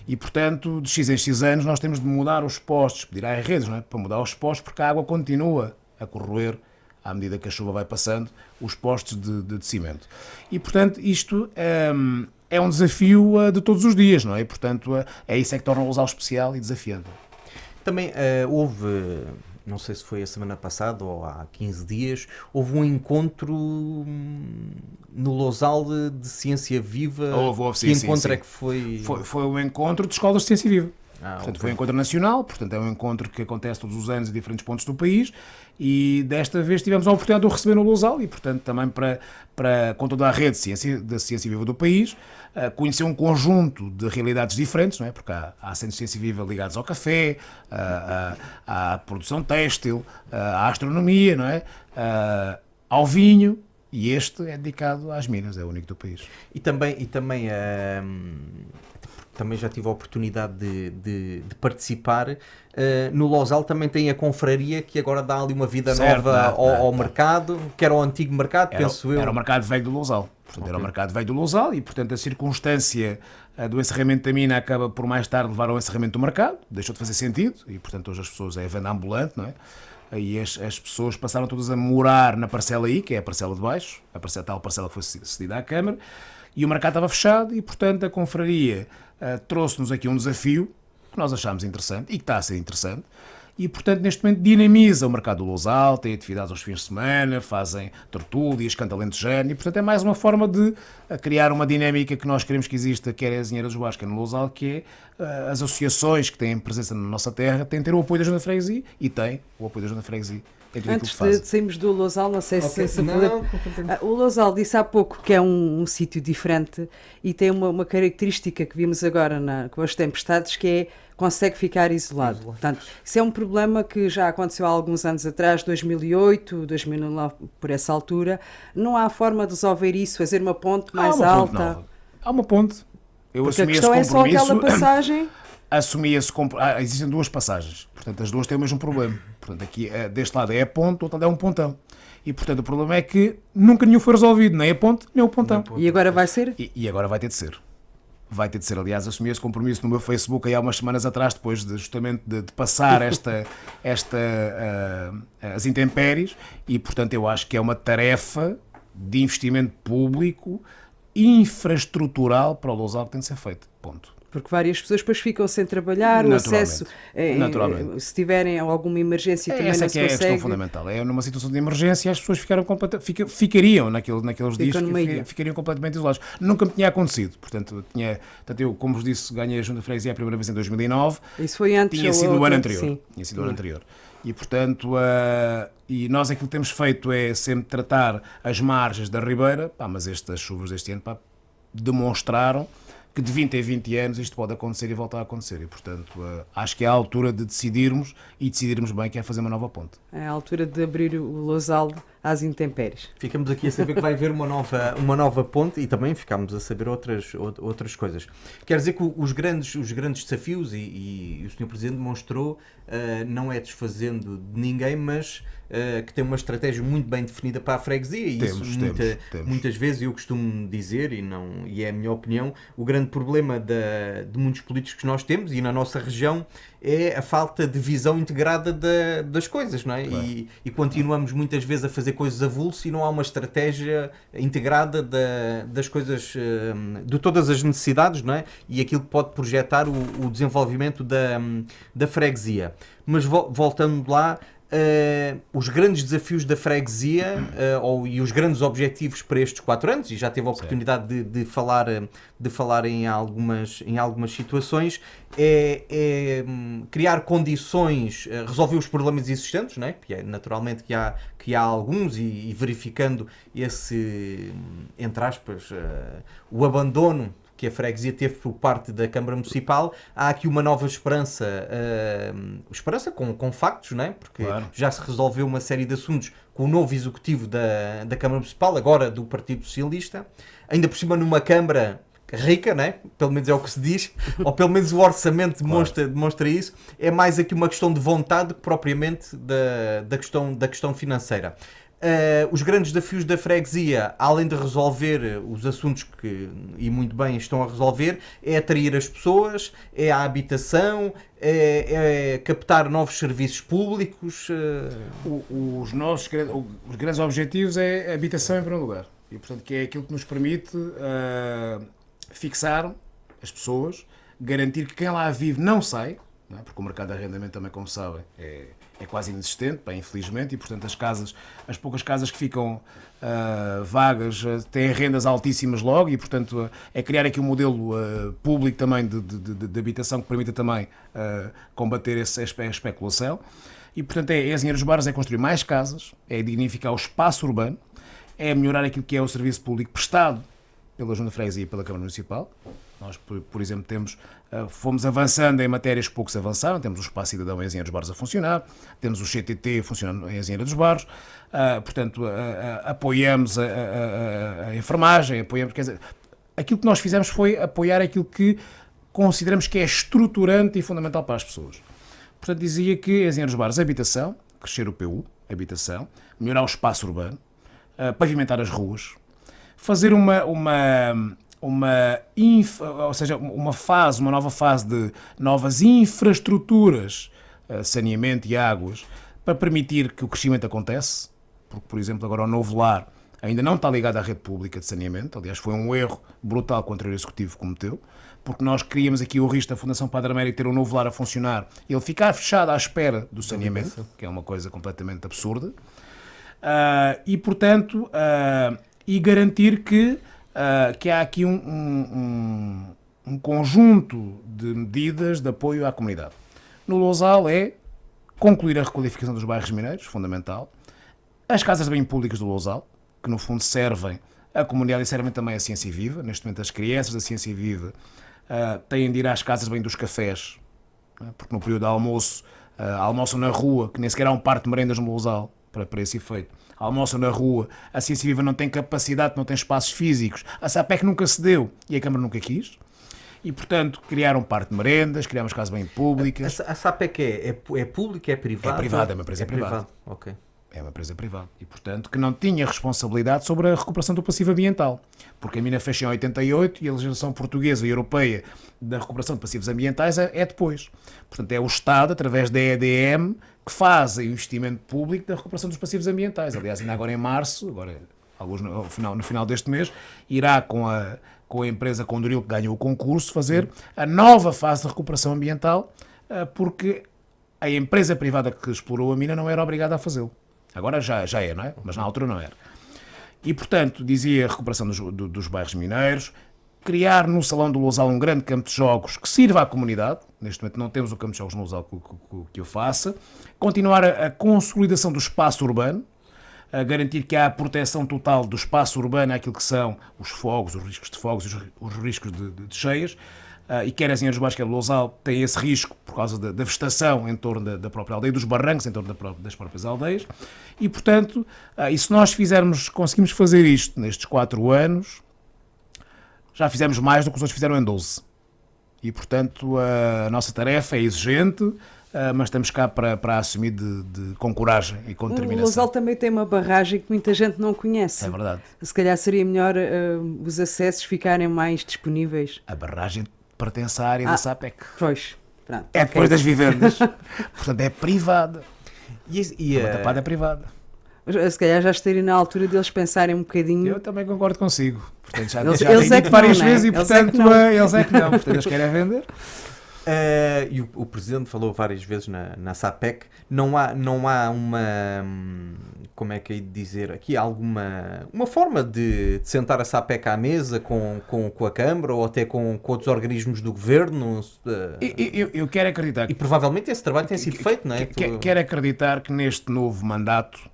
E, portanto, de X em X anos, nós temos de mudar os postos, pedir às redes, não é? Para mudar os postos, porque a água continua a corroer, à medida que a chuva vai passando, os postos de cimento. E, portanto, isto é um desafio de todos os dias, não é? E, portanto, é isso que torna o Lousal especial e desafiante. Também houve, não sei se foi a semana passada ou há 15 dias, houve um encontro no Lousal de Ciência Viva. Houve, que sim, encontro sim. É que foi? Foi um encontro de escolas de Ciência Viva. Portanto, okay. Foi um encontro nacional, portanto é um encontro que acontece todos os anos em diferentes pontos do país, e desta vez tivemos a oportunidade de o receber no Lousal e, portanto, também com toda a rede da Ciência Viva do país, conhecer um conjunto de realidades diferentes, não é? Porque há centros de Ciência Viva ligados ao café, à produção têxtil, à astronomia, não é? Ao vinho, e este é dedicado às minas, é o único do país. E também já tive a oportunidade de participar. No Lousal também tem a confraria, que agora dá ali uma vida nova ao mercado, que era o antigo mercado, penso eu. Era o mercado velho do Lousal. Portanto, Era o mercado velho do Lousal e, portanto, a circunstância do encerramento da mina acaba por mais tarde levar ao encerramento do mercado, deixou de fazer sentido e, portanto, hoje as pessoas é venda ambulante, não é? E as pessoas passaram todas a morar na parcela aí, que é a parcela de baixo, a tal parcela que foi cedida à Câmara, e o mercado estava fechado e, portanto, a confraria trouxe-nos aqui um desafio que nós achámos interessante e que está a ser interessante. E, portanto, neste momento dinamiza o mercado do Lousal, tem atividades aos fins de semana, fazem tertúlias, canta alentejano, e, portanto, é mais uma forma de criar uma dinâmica que nós queremos que exista, quer em Azinheira dos Baixos, quer no Lousal, que é as associações que têm presença na nossa terra, têm de ter o apoio da Junta de Freguesia, e têm o apoio da Junta de Freguesia. Antes de sairmos do Lousal, não sei se o Lousal disse há pouco que é um sítio diferente e tem uma característica que vimos agora com as tempestades, que é consegue ficar isolado. Portanto, isso é um problema que já aconteceu há alguns anos atrás, 2008, 2009, por essa altura. Não há forma de resolver isso, fazer uma ponte mais alta? Há uma ponte. Eu Porque assumi a questão esse compromisso. É só aquela passagem. Existem duas passagens, portanto as duas têm o mesmo problema. Portanto, aqui deste lado é a ponte, do outro lado é um pontão. E, portanto, o problema é que nunca nenhum foi resolvido, nem a ponte, nem o pontão. E agora vai ser? E agora vai ter de ser. Vai ter de ser. Aliás, assumi esse compromisso no meu Facebook aí há umas semanas atrás, depois justamente de passar as intempéries, e, portanto, eu acho que é uma tarefa de investimento público infraestrutural para o Lousal que tem de ser feita. Ponto. Porque várias pessoas depois ficam sem trabalhar, o acesso, se tiverem alguma emergência também não se consegue. Essa é a questão fundamental. É numa situação de emergência as pessoas ficariam naqueles dias, ficariam completamente isolados. Nunca me tinha acontecido. Portanto, eu, como vos disse, ganhei a Junta de Freguesia a primeira vez em 2009. Isso foi antes. Tinha sido no ano anterior. Sim. Tinha sido no ano anterior. E, portanto, e nós aquilo que temos feito é sempre tratar as margens da Ribeira, mas estas chuvas deste ano demonstraram que de 20 em 20 anos isto pode acontecer e voltar a acontecer. E, portanto, acho que é a altura de decidirmos e decidirmos bem que é fazer uma nova ponte. É a altura de abrir o Lousal às intempéries. Ficamos aqui a saber que vai haver uma nova ponte e também ficamos a saber outras coisas. Quer dizer que os grandes desafios, e o Sr. Presidente demonstrou, não é desfazendo de ninguém, mas que tem uma estratégia muito bem definida para a freguesia, e temos. Muitas vezes eu costumo dizer, e é a minha opinião, o grande problema de muitos políticos que nós temos, e na nossa região, é a falta de visão integrada das coisas, não é? Claro. E continuamos muitas vezes a fazer coisas avulso e não há uma estratégia integrada das coisas, de todas as necessidades, não é? E aquilo que pode projetar o desenvolvimento da freguesia. Mas voltando lá, os grandes desafios da freguesia e os grandes objetivos para estes 4 anos, e já teve a oportunidade de falar em algumas situações, é criar condições, resolver os problemas existentes, não é? Que é naturalmente que há alguns, e verificando esse, entre aspas, o abandono que a freguesia teve por parte da Câmara Municipal, há aqui uma nova esperança, esperança com factos, não é? Porque claro, já se resolveu uma série de assuntos com o novo executivo da Câmara Municipal, agora do Partido Socialista, ainda por cima numa Câmara rica, né? Pelo menos é o que se diz, ou pelo menos o orçamento demonstra isso. É mais aqui uma questão de vontade do que propriamente da questão financeira. Os grandes desafios da freguesia, além de resolver os assuntos que, e muito bem, estão a resolver, é atrair as pessoas, é a habitação, é captar novos serviços públicos. Os grandes objetivos é a habitação em primeiro lugar. E, portanto, que é aquilo que nos permite fixar as pessoas, garantir que quem lá vive não sai, não é? Porque o mercado de arrendamento também, como sabem, é quase inexistente, bem, infelizmente, e portanto as poucas casas que ficam vagas têm rendas altíssimas logo, e portanto é criar aqui um modelo público também de habitação que permita também combater essa especulação. E portanto é Azinheira dos Barros, é construir mais casas, é dignificar o espaço urbano, é melhorar aquilo que é o serviço público prestado pela Junta de Freguesia e pela Câmara Municipal. Nós, por exemplo, fomos avançando em matérias que poucos avançaram. Temos o Espaço Cidadão em Azinheira dos Barros a funcionar, temos o CTT funcionando em Azinheira dos Barros, portanto, apoiamos a enfermagem, apoiamos, quer dizer, aquilo que nós fizemos foi apoiar aquilo que consideramos que é estruturante e fundamental para as pessoas. Portanto, dizia que Azinheira dos Barros, habitação, crescer o PU, habitação, melhorar o espaço urbano, pavimentar as ruas, fazer uma nova fase de novas infraestruturas, saneamento e águas, para permitir que o crescimento acontece, porque, por exemplo, agora o Novo Lar ainda não está ligado à rede pública de saneamento. Aliás, foi um erro brutal que o anterior executivo cometeu, porque nós queríamos aqui o risco da Fundação Padre Américo ter um Novo Lar a funcionar e ele ficar fechado à espera do saneamento, que é uma coisa completamente absurda, e, portanto, e garantir que há aqui um conjunto de medidas de apoio à comunidade. No Lousal é concluir a requalificação dos bairros mineiros, fundamental. As casas de bem públicas do Lousal, que no fundo servem a comunidade e servem também a ciência viva. Neste momento as crianças da ciência viva têm de ir às casas de bem dos cafés, porque no período de almoço almoçam na rua, que nem sequer há um parque de merendas no Lousal para esse efeito. Almoçam na rua, a ciência viva não tem capacidade, não tem espaços físicos, a SAPEC nunca cedeu e a Câmara nunca quis. E, portanto, criaram um parque de merendas, criaram as casas bem públicas. A SAPEC é pública, é privada? É privada, é uma empresa privada. Ok. É uma empresa privada. E, portanto, que não tinha responsabilidade sobre a recuperação do passivo ambiental. Porque a mina fecha em 88 e a legislação portuguesa e europeia da recuperação de passivos ambientais é depois. Portanto, é o Estado, através da EDM, que faz o investimento público da recuperação dos passivos ambientais. Aliás, ainda agora em março, no final deste mês, irá com a empresa Condoril, que ganhou o concurso, fazer a nova fase de recuperação ambiental, porque a empresa privada que explorou a mina não era obrigada a fazê-lo. Agora já é, não é? Mas na altura não era. E, portanto, dizia a recuperação dos bairros mineiros, criar no Salão do Lousal um grande campo de jogos que sirva à comunidade. Neste momento não temos o campo de jogos no Lousal que o faça. Continuar a consolidação do espaço urbano, garantir que há proteção total do espaço urbano àquilo que são os fogos, os riscos de fogos, os riscos de cheias, e quer as Azinheiras de Barros, quer o Lousal, tem esse risco por causa da vegetação em torno da própria aldeia, dos barrancos em torno das próprias aldeias, e portanto, e se nós conseguimos fazer isto nestes 4 anos, já fizemos mais do que os outros fizeram em 12. E portanto, a nossa tarefa é exigente, mas estamos cá para assumir com coragem e com determinação. O Lousal também tem uma barragem que muita gente não conhece. É verdade. Se calhar seria melhor os acessos ficarem mais disponíveis. A barragem pertence à área da SAPEC. Pois, pronto. É depois das vivendas. Portanto, é privada. E A tapada é privada. Se calhar já estaria na altura deles pensarem um bocadinho. Eu também concordo consigo. Portanto, já Eles tenho é dito que várias não, não é? vezes e, Eles é que portanto, não. eles é que não. Portanto, eles querem vender. E o Presidente falou várias vezes na SAPEC, não há uma, como é que é de dizer, aqui alguma uma forma de sentar a SAPEC à mesa com a Câmara ou até com outros organismos do Governo? Eu quero acreditar E provavelmente esse trabalho tem sido feito, não é? Quero acreditar que neste novo mandato,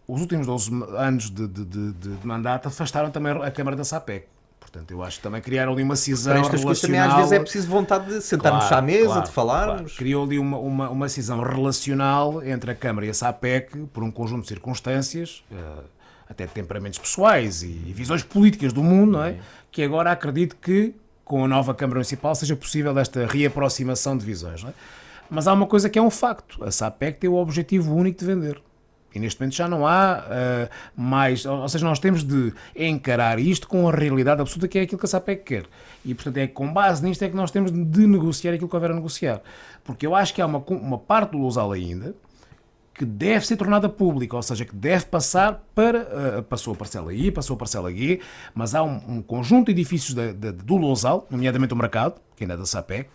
os últimos 12 anos de mandato afastaram também a Câmara da SAPEC. Portanto, eu acho que também criaram ali uma cisão Estas coisas também às vezes é preciso vontade de sentarmos à mesa, de falarmos. Claro. Criou ali uma cisão relacional entre a Câmara e a SAPEC por um conjunto de circunstâncias, até de temperamentos pessoais e visões políticas do mundo, não é? Que agora acredito que com a nova Câmara Municipal seja possível esta reaproximação de visões, não é? Mas há uma coisa que é um facto: a SAPEC tem o objetivo único de vender. E neste momento já não há mais... Ou seja, nós temos de encarar isto com a realidade absoluta, que é aquilo que a SAPEC quer. E, portanto, é com base nisto é que nós temos de negociar aquilo que houver a negociar. Porque eu acho que há uma parte do Lousal ainda que deve ser tornada pública, ou seja, que deve passar passou a parcela I, passou a parcela G, mas há um conjunto de edifícios do Lousal, nomeadamente o mercado, que ainda é da SAPEC.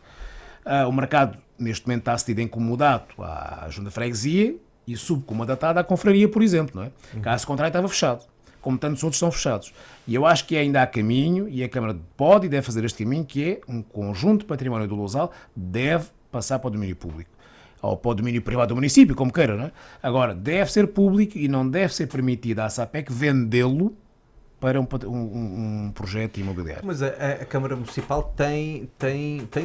O mercado, neste momento, está cedido em comodato à Junta de Freguesia, e subcomodatada à confraria, por exemplo, não é? Caso contrário, estava fechado, como tantos outros estão fechados. E eu acho que ainda há caminho, e a Câmara pode e deve fazer este caminho, que é um conjunto de património do Lousal deve passar para o domínio público, ou para o domínio privado do município, como queira, não é? Agora, deve ser público e não deve ser permitido à SAPEC vendê-lo para um projeto imobiliário. Mas a Câmara Municipal tem,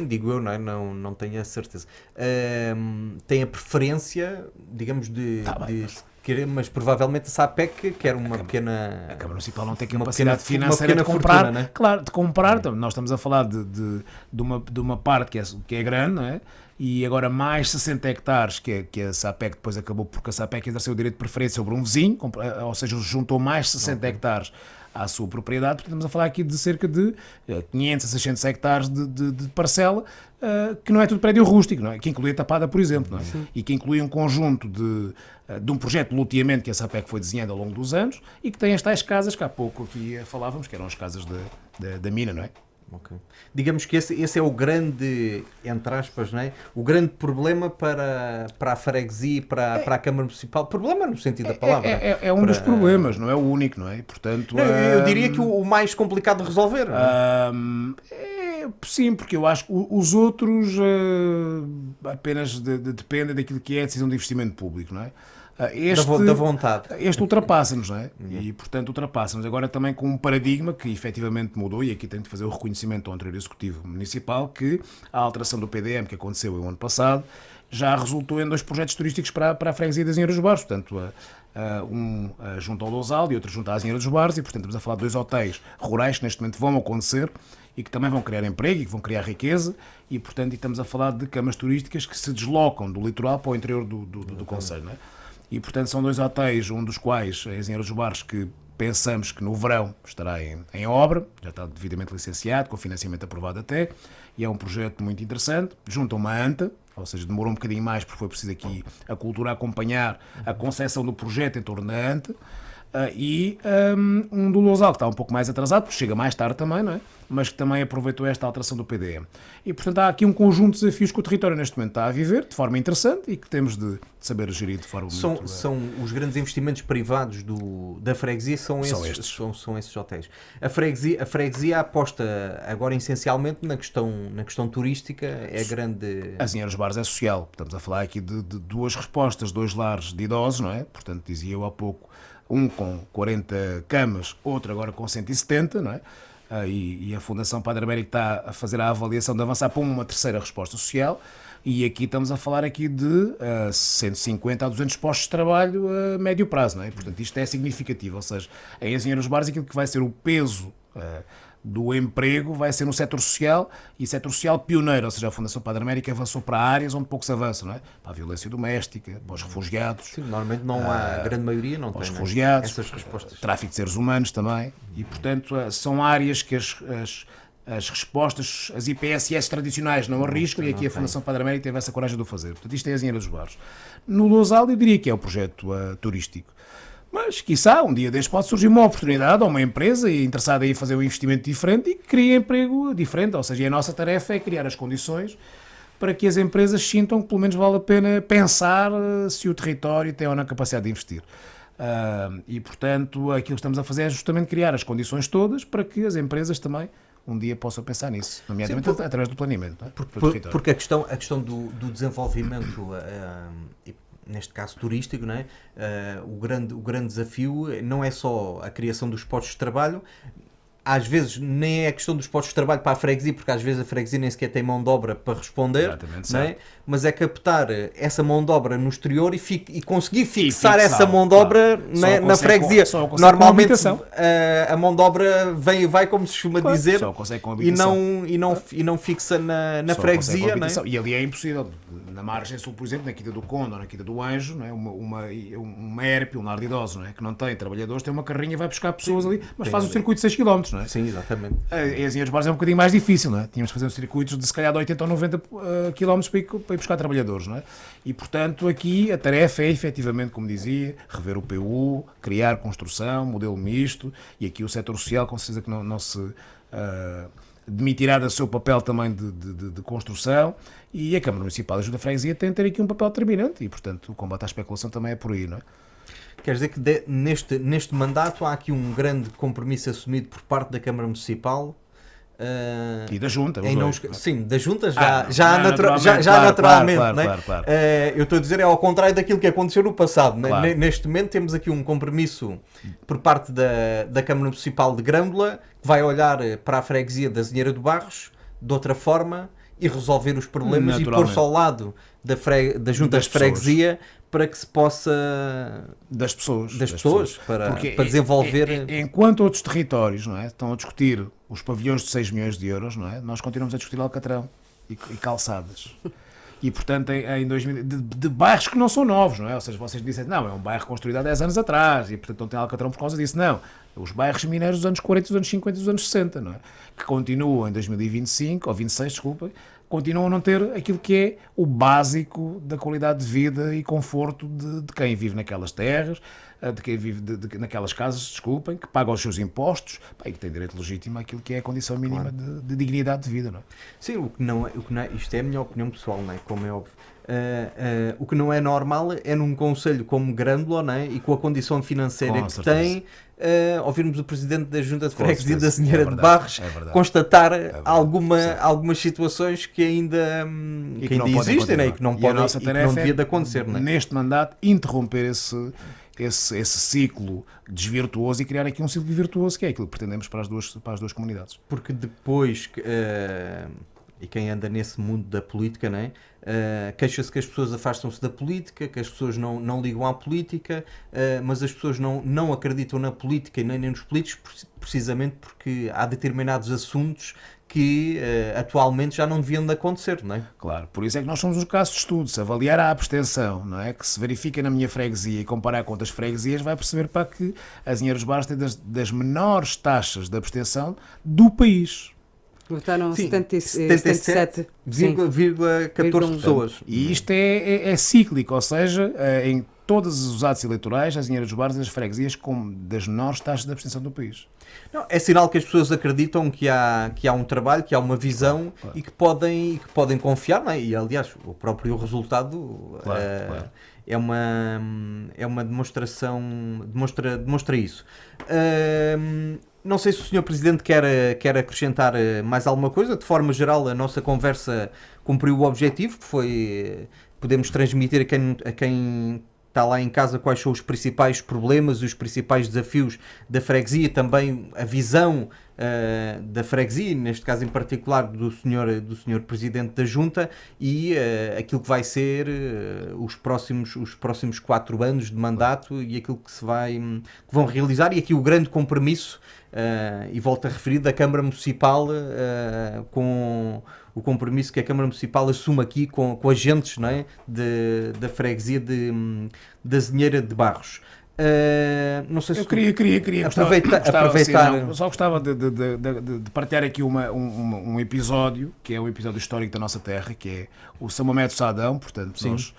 digo eu, não é? Não tenho a certeza, tem a preferência, digamos, de querer, mas provavelmente a SAPEC quer uma pequena... A Câmara Municipal não tem capacidade financeira de comprar, fortuna, né? Claro, de comprar, nós estamos a falar de uma parte que é grande, não é? E agora mais 60 hectares que a SAPEC depois acabou, porque a SAPEC exerceu o direito de preferência sobre um vizinho, ou seja, juntou mais 60 hectares à sua propriedade. Portanto, estamos a falar aqui de cerca de 500 a 600 hectares de parcela, que não é tudo prédio rústico, não é? Que inclui a Tapada, por exemplo, não é? E que inclui um conjunto de um projeto de loteamento que a SAPEC foi desenhando ao longo dos anos e que tem as tais casas que há pouco aqui falávamos, que eram as casas da mina, não é? Okay. Digamos que esse é o grande, entre aspas, não é? O grande problema para a freguesia e para a Câmara Municipal. Problema no sentido da palavra. É um dos problemas, não é o único, não é? Portanto, não, eu diria que o mais complicado de resolver. Sim, porque eu acho que os outros apenas dependem daquilo que é a decisão de investimento público, não é? Da vontade. Este ultrapassa-nos, não é? E, portanto, ultrapassa-nos. Agora também com um paradigma que efetivamente mudou, e aqui tenho de fazer o reconhecimento ao anterior Executivo Municipal, que a alteração do PDM que aconteceu o ano passado já resultou em 2 projetos turísticos para a freguesia das Azinheiras dos Barros. Portanto, junto ao Lousal e outro junto à Azinheira dos Barros, e, portanto, estamos a falar de 2 hotéis rurais que neste momento vão acontecer e que também vão criar emprego e que vão criar riqueza, e, portanto, estamos a falar de câmaras turísticas que se deslocam do litoral para o interior do concelho, não é? E, portanto, são 2 hotéis, um dos quais é a Azinheira dos Barros, que pensamos que no verão estará em obra, já está devidamente licenciado, com financiamento aprovado até, e é um projeto muito interessante, junto a uma ANTA, ou seja, demorou um bocadinho mais porque foi preciso aqui a cultura acompanhar a concepção do projeto em torno da ANTA, e um do Lousal, que está um pouco mais atrasado, porque chega mais tarde também, não é? Mas que também aproveitou esta alteração do PDM. E, portanto, há aqui um conjunto de desafios que o território neste momento está a viver, de forma interessante, e que temos de saber gerir de forma muito... São os grandes investimentos privados da freguesia, são esses hotéis. A freguesia aposta agora essencialmente na questão turística, é grande... As Azinheiras dos Barros é social, estamos a falar aqui de 2 respostas, 2 lares de idosos, não é? Portanto, dizia eu há pouco, um com 40 camas, outro agora com 170, não é? E a Fundação Padre Américo está a fazer a avaliação de avançar para uma terceira resposta social, e aqui estamos a falar aqui de 150 a 200 postos de trabalho a médio prazo, não é? Portanto, isto é significativo, ou seja, em Engenheiros Bares aquilo que vai ser o peso do emprego vai ser no setor social, e setor social pioneiro, ou seja, a Fundação Padre Américo avançou para áreas onde pouco se avança, não é? Para a violência doméstica, para os refugiados. Sim, normalmente não há, a grande maioria não tem, os refugiados, essas respostas. Tráfico de seres humanos também, e portanto são áreas que as respostas, as IPSS tradicionais não arriscam, e aqui a Fundação Padre Américo teve essa coragem de o fazer. Portanto, isto é a Engenharia dos Bares. No Lousal, eu diria que é o projeto turístico. Mas, quiçá, um dia deste pode surgir uma oportunidade ou uma empresa interessada em fazer um investimento diferente e que cria emprego diferente. Ou seja, a nossa tarefa é criar as condições para que as empresas sintam que pelo menos vale a pena pensar se o território tem ou não capacidade de investir. E, portanto, aquilo que estamos a fazer é justamente criar as condições todas para que as empresas também um dia possam pensar nisso, nomeadamente através do planeamento. Não é? Porque a questão do desenvolvimento, neste caso turístico, não é? O grande desafio não é só a criação dos postos de trabalho. Às vezes nem é a questão dos postos de trabalho para a freguesia, porque às vezes a freguesia nem sequer tem mão de obra para responder, não é? Mas é captar essa mão de obra no exterior e conseguir fixar essa mão de obra na freguesia. Normalmente a mão de obra vem e vai, como se costuma dizer, e não fixa na freguesia. Não é? E ali é impossível. Na margem sul, por exemplo, na Quinta do Conde ou na Quinta do Anjo, não é? uma ERP, um lar de idosos, não é? Que não tem trabalhadores, tem uma carrinha e vai buscar pessoas ali, mas faz o circuito de 6 km, não é? Sim, exatamente. Em Engenheiros Bares é um bocadinho mais difícil, não é? Tínhamos de fazer circuitos de se calhar de 80 ou 90 km para ir buscar trabalhadores, não é? E portanto aqui a tarefa é efetivamente, como dizia, rever o PU, criar construção, modelo misto, e aqui o setor social com certeza que não se demitirá do seu papel também de construção, e a Câmara Municipal e a Junta de Freguesia tem de ter aqui um papel determinante, e portanto o combate à especulação também é por aí, não é? Quer dizer que neste mandato há aqui um grande compromisso assumido por parte da Câmara Municipal e da Junta. Sim, da Junta já naturalmente. Claro. Eu estou a dizer, é ao contrário daquilo que aconteceu no passado. Claro. Neste momento temos aqui um compromisso por parte da Câmara Municipal de Grândola, que vai olhar para a freguesia da Azinheira de Barros de outra forma e resolver os problemas e pôr-se ao lado da Junta de Freguesia para que se possa... Das pessoas. Para desenvolver... Enquanto outros territórios, não é, estão a discutir os pavilhões de 6 milhões de euros, não é, nós continuamos a discutir Alcatrão e calçadas. E, portanto, em 2000, de bairros que não são novos, não é? Ou seja, vocês disseram, não, é um bairro construído há 10 anos atrás e, portanto, não tem Alcatrão por causa disso. Não. Os bairros mineiros dos anos 40, dos anos 50 e dos anos 60, não é? Que continuam em 2025, ou 26, desculpem, continuam a não ter aquilo que é o básico da qualidade de vida e conforto de quem vive naquelas terras, de quem vive naquelas casas, desculpem, que paga os seus impostos e que tem direito legítimo àquilo que é a condição mínima de dignidade de vida, não é? Sim, o que não é, isto é a minha opinião pessoal, não é? Como é óbvio. O que não é normal é num concelho como Grândola, não é? E com a condição financeira que tem, ouvirmos o Presidente da Junta de Freguesia da Azinheira de Barros constatar algumas situações que ainda existem, né? E que não devia de acontecer. Não é? Neste mandato, interromper esse ciclo desvirtuoso e criar aqui um ciclo virtuoso, que é aquilo que pretendemos para as duas comunidades. Porque depois... E quem anda nesse mundo da política, não é? Queixa-se que as pessoas afastam-se da política, que as pessoas não ligam à política, mas as pessoas não acreditam na política e nem nos políticos precisamente porque há determinados assuntos que atualmente já não deviam de acontecer, não é? Claro, por isso é que nós somos um caso de estudo. Se avaliar a abstenção, não é? Que se verifica na minha freguesia e comparar com outras freguesias, vai perceber para que a Azinheira dos Bares tem das menores taxas de abstenção do país. Votaram 77,14 pessoas. E isto é cíclico, ou seja, em todos os atos eleitorais, as Azinheira dos Bares e as freguesias com das menores taxas de abstenção do país. Não, é sinal que as pessoas acreditam que há um trabalho, que há uma visão claro. E que podem confiar, não é? E aliás, o próprio resultado é uma demonstração, demonstra isso. Não sei se o Sr. Presidente quer acrescentar mais alguma coisa. De forma geral, a nossa conversa cumpriu o objetivo, que foi podemos transmitir a quem está lá em casa, quais são os principais problemas, os principais desafios da freguesia, também a visão da freguesia, neste caso em particular do senhor Presidente da Junta, e aquilo que vai ser os próximos 4 anos de mandato e aquilo que vão realizar, e aqui o grande compromisso, e volto a referir, da Câmara Municipal, com o compromisso que a Câmara Municipal assume aqui com agentes, não é, da freguesia da Azinheira de Barros. Não sei se eu queria aproveitar. Só gostava de partilhar aqui um episódio, que é um episódio histórico da nossa terra, que é o São Mamede Sadão. Portanto, nós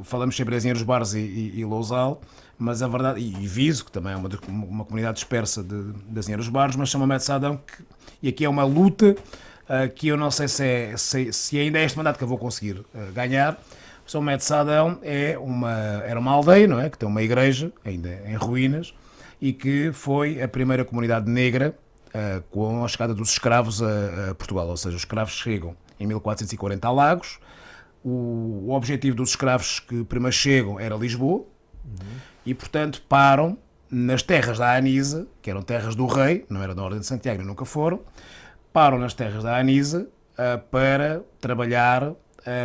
falamos sempre de Azinheira de Barros e Lousal, mas a verdade, e Viso, que também é uma comunidade dispersa de Azinheira de Barros, mas São Mamede Sadão, e aqui é uma luta que eu não sei se ainda é este mandato que eu vou conseguir ganhar. São Mamede Sadão era uma aldeia, não é? Que tem uma igreja, ainda em ruínas, e que foi a primeira comunidade negra com a chegada dos escravos a Portugal. Ou seja, os escravos chegam em 1440 a Lagos. O objetivo dos escravos que primeiro chegam era Lisboa, e portanto param nas terras da Anisa, que eram terras do rei, não era da Ordem de Santiago, nunca foram, param nas terras da Anisa para trabalhar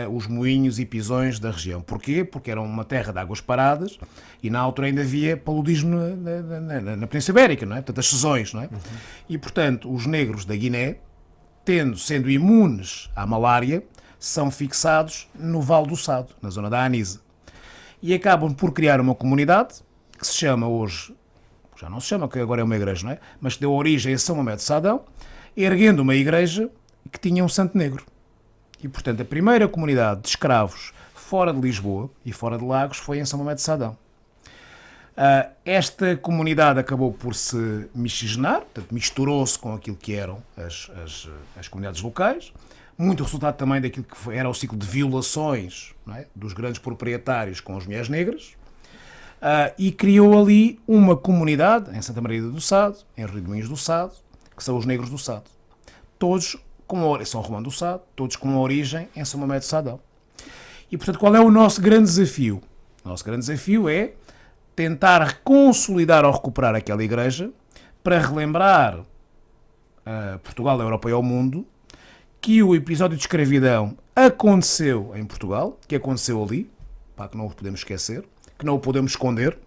os moinhos e pisões da região. Porquê? Porque era uma terra de águas paradas e na altura ainda havia paludismo na Península Ibérica, não é? Portanto, as sezões, não é? E, portanto, os negros da Guiné, sendo imunes à malária, são fixados no Vale do Sado, na zona da Anisa. E acabam por criar uma comunidade que se chama hoje, já não se chama, que agora é uma igreja, não é? Mas que deu origem a São Mamede Sadão, erguendo uma igreja que tinha um santo negro. E, portanto, a primeira comunidade de escravos fora de Lisboa e fora de Lagos foi em São Mamede Sadão. Esta comunidade acabou por se miscigenar, portanto, misturou-se com aquilo que eram as comunidades locais, muito resultado também daquilo que era o ciclo de violações, não é, dos grandes proprietários com as mulheres negras, e criou ali uma comunidade em Santa Maria do Sado, em Redemoinhos do Sado, que são os negros do Sado. Todos São Romão do Sado, todos com origem em São Mamede Sadão. E, portanto, qual é o nosso grande desafio? O nosso grande desafio é tentar consolidar ou recuperar aquela igreja para relembrar a Portugal, a Europa e ao mundo que o episódio de escravidão aconteceu em Portugal, que aconteceu ali, que não o podemos esquecer, que não o podemos esconder,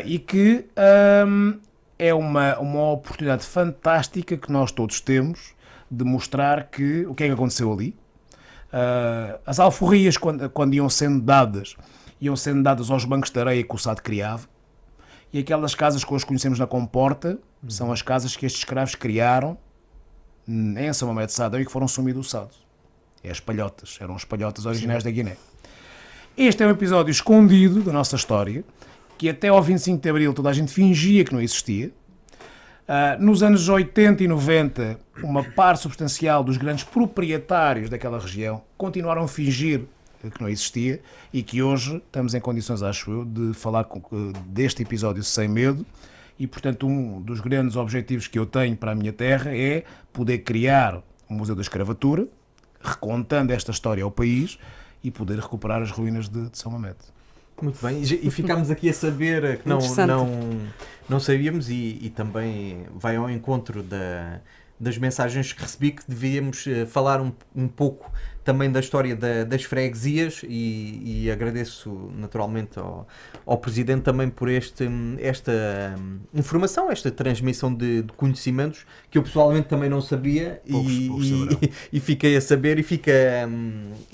e que é uma oportunidade fantástica que nós todos temos de mostrar o que é que aconteceu ali. As alforrias, quando iam sendo dadas aos bancos de areia que o Sado criava, e aquelas casas que hoje conhecemos na Comporta são as casas que estes escravos criaram em São Mamede Sadão e que foram sumidos do Sado. Eram as palhotas originais da Guiné. Este é um episódio escondido da nossa história, que até ao 25 de Abril toda a gente fingia que não existia. Nos anos 80 e 90, uma parte substancial dos grandes proprietários daquela região continuaram a fingir que não existia, e que hoje estamos em condições, acho eu, de falar deste episódio sem medo. E, portanto, um dos grandes objetivos que eu tenho para a minha terra é poder criar um Museu da Escravatura, recontando esta história ao país, e poder recuperar as ruínas de São Mamede. Muito bem, e ficámos aqui a saber que não sabíamos, e também vai ao encontro das mensagens que recebi, que devíamos falar um pouco também da história das freguesias, e agradeço naturalmente ao Presidente também por esta informação, esta transmissão de conhecimentos que eu pessoalmente também não sabia, e fiquei a saber, e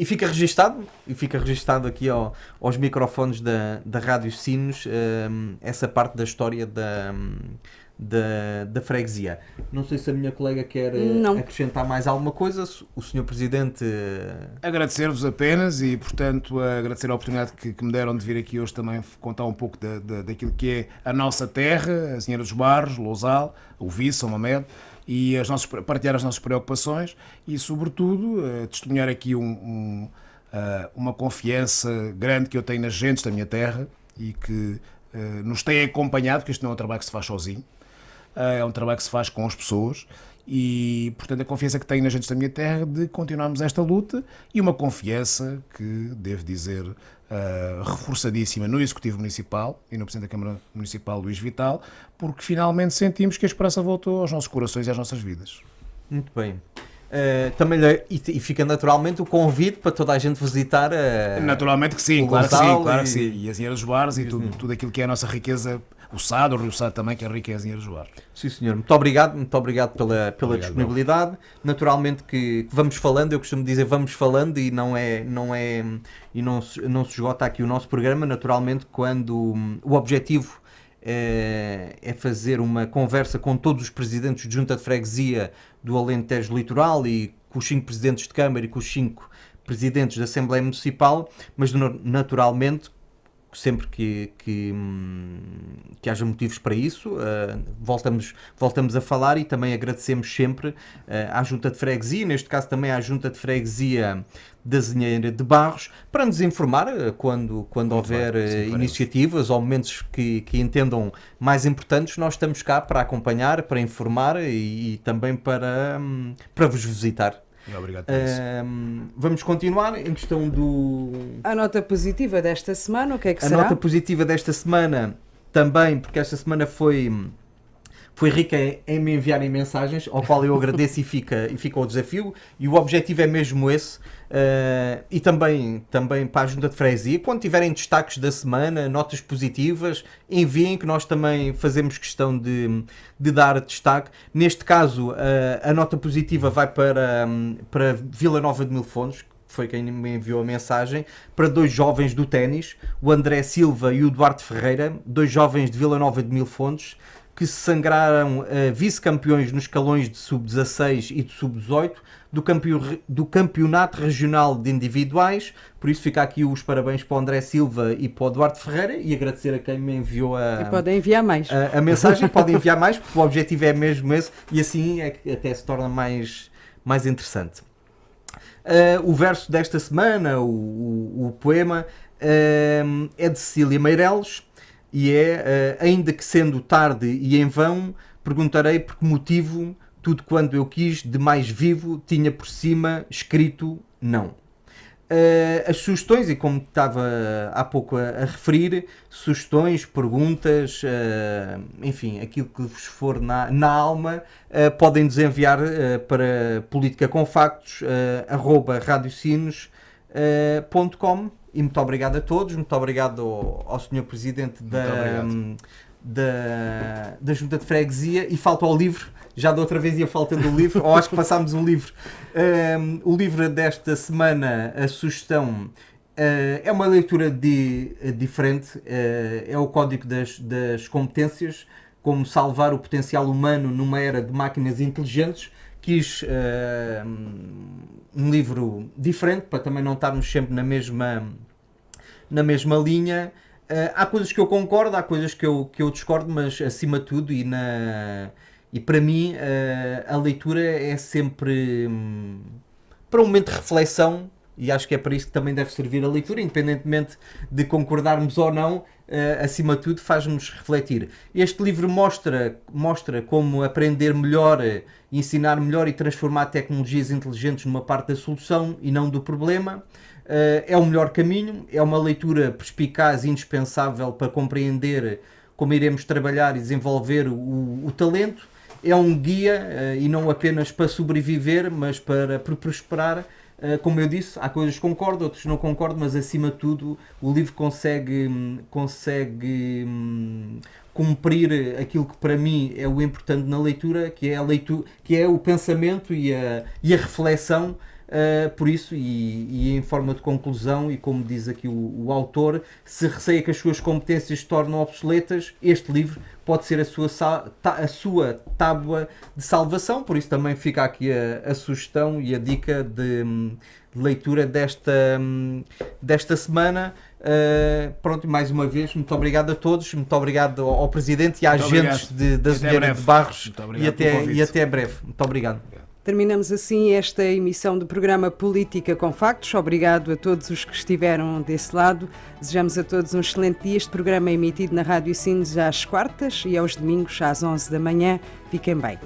fica registado aqui aos microfones da Rádio Sinos, essa parte da história da freguesia. Não sei se a minha colega quer acrescentar mais alguma coisa. O Sr. Presidente... Agradecer-vos apenas, e, portanto, agradecer a oportunidade que me deram de vir aqui hoje também contar um pouco daquilo que é a nossa terra, a Azinheira dos Barros, Lousal, o Viso, São Mamede, e partilhar as nossas preocupações e, sobretudo, testemunhar aqui uma confiança grande que eu tenho nas gentes da minha terra e que nos têm acompanhado, porque isto não é um trabalho que se faz sozinho. É um trabalho que se faz com as pessoas, e, portanto, a confiança que tenho na gente da minha terra de continuarmos esta luta e uma confiança que, devo dizer, reforçadíssima no Executivo Municipal e no Presidente da Câmara Municipal, Luís Vital, porque finalmente sentimos que a esperança voltou aos nossos corações e às nossas vidas. Muito bem. Também e fica naturalmente o convite para toda a gente visitar naturalmente que sim, o claro que sim, local claro que sim. E as Enheiras dos Bares e tudo aquilo que é a nossa riqueza, o Sado, o Rio Sado também, que é rico em Enheiras dos Bares. Sim, senhor. Muito obrigado pela disponibilidade. Naturalmente que vamos falando, eu costumo dizer vamos falando e não se esgota aqui o nosso programa. Naturalmente, quando o objetivo é fazer uma conversa com todos os presidentes de junta de freguesia do Alentejo Litoral e com os 5 presidentes de Câmara e com os 5 presidentes da Assembleia Municipal, mas naturalmente, sempre que haja motivos para isso, voltamos a falar e também agradecemos sempre à Junta de Freguesia, neste caso também à Junta de Freguesia da Azinheira de Barros, para nos informar quando houver iniciativas ou momentos que entendam mais importantes. Nós estamos cá para acompanhar, para informar e também para vos visitar. Obrigado por isso. Vamos continuar em questão A nota positiva desta semana, o que é que será? A nota positiva desta semana também, porque esta semana foi rica em me enviarem mensagens, ao qual eu agradeço e fica o desafio, e o objetivo é mesmo esse, e também para a Junta de Freguesia, quando tiverem destaques da semana, notas positivas, enviem, que nós também fazemos questão de dar destaque. Neste caso, a nota positiva vai para Vila Nova de Mil Fontes, que foi quem me enviou a mensagem, para 2 jovens do ténis, o André Silva e o Duarte Ferreira, 2 jovens de Vila Nova de Mil Fontes, que se sagraram vice-campeões nos escalões de sub-16 e de sub-18 do Campeonato Regional de Individuais. Por isso fica aqui os parabéns para o André Silva e para o Duarte Ferreira, e agradecer a quem me enviou E podem enviar mais. A mensagem. Podem enviar mais, porque o objetivo é mesmo esse, e assim até se torna mais interessante. O verso desta semana, o poema, é de Cecília Meireles, e ainda que sendo tarde e em vão, perguntarei por que motivo tudo quando eu quis de mais vivo tinha por cima escrito não. As sugestões, e como estava há pouco a referir, sugestões, perguntas, enfim, aquilo que vos for na alma, podem nos enviar para politicaconfactos@radiosinos.com. E muito obrigado a todos, muito obrigado ao Sr. Presidente da Junta de Freguesia, e falta ao livro. Já da outra vez ia faltando o livro, ou acho que passámos o livro. O livro desta semana, a sugestão, é uma leitura diferente, é o Código das Competências, como salvar o potencial humano numa era de máquinas inteligentes. Quis um livro diferente, para também não estarmos sempre na mesma linha. Há coisas que eu concordo, há coisas que eu discordo, mas acima de tudo, e para mim a leitura é sempre para um momento de reflexão, e acho que é para isso que também deve servir a leitura, independentemente de concordarmos ou não. Acima de tudo, faz-nos refletir. Este livro mostra como aprender melhor, ensinar melhor e transformar tecnologias inteligentes numa parte da solução e não do problema. É o melhor caminho, é uma leitura perspicaz e indispensável para compreender como iremos trabalhar e desenvolver o talento. É um guia, e não apenas para sobreviver, mas para prosperar. Como eu disse, há coisas que concordo, outras não concordo, mas acima de tudo o livro consegue cumprir aquilo que para mim é o importante na leitura, que é o pensamento e a reflexão. Por isso, e em forma de conclusão, e como diz aqui o autor, se receia que as suas competências se tornam obsoletas, este livro pode ser a sua tábua de salvação. Por isso também fica aqui a sugestão e a dica de leitura desta semana. Pronto, mais uma vez, muito obrigado a todos, muito obrigado ao Presidente e às agentes da Azinheira de Barros, e até breve. Muito obrigado. Terminamos assim esta emissão do programa Política com Factos. Obrigado a todos os que estiveram desse lado. Desejamos a todos um excelente dia. Este programa é emitido na Rádio Sines às quartas e aos domingos às 11 da manhã. Fiquem bem.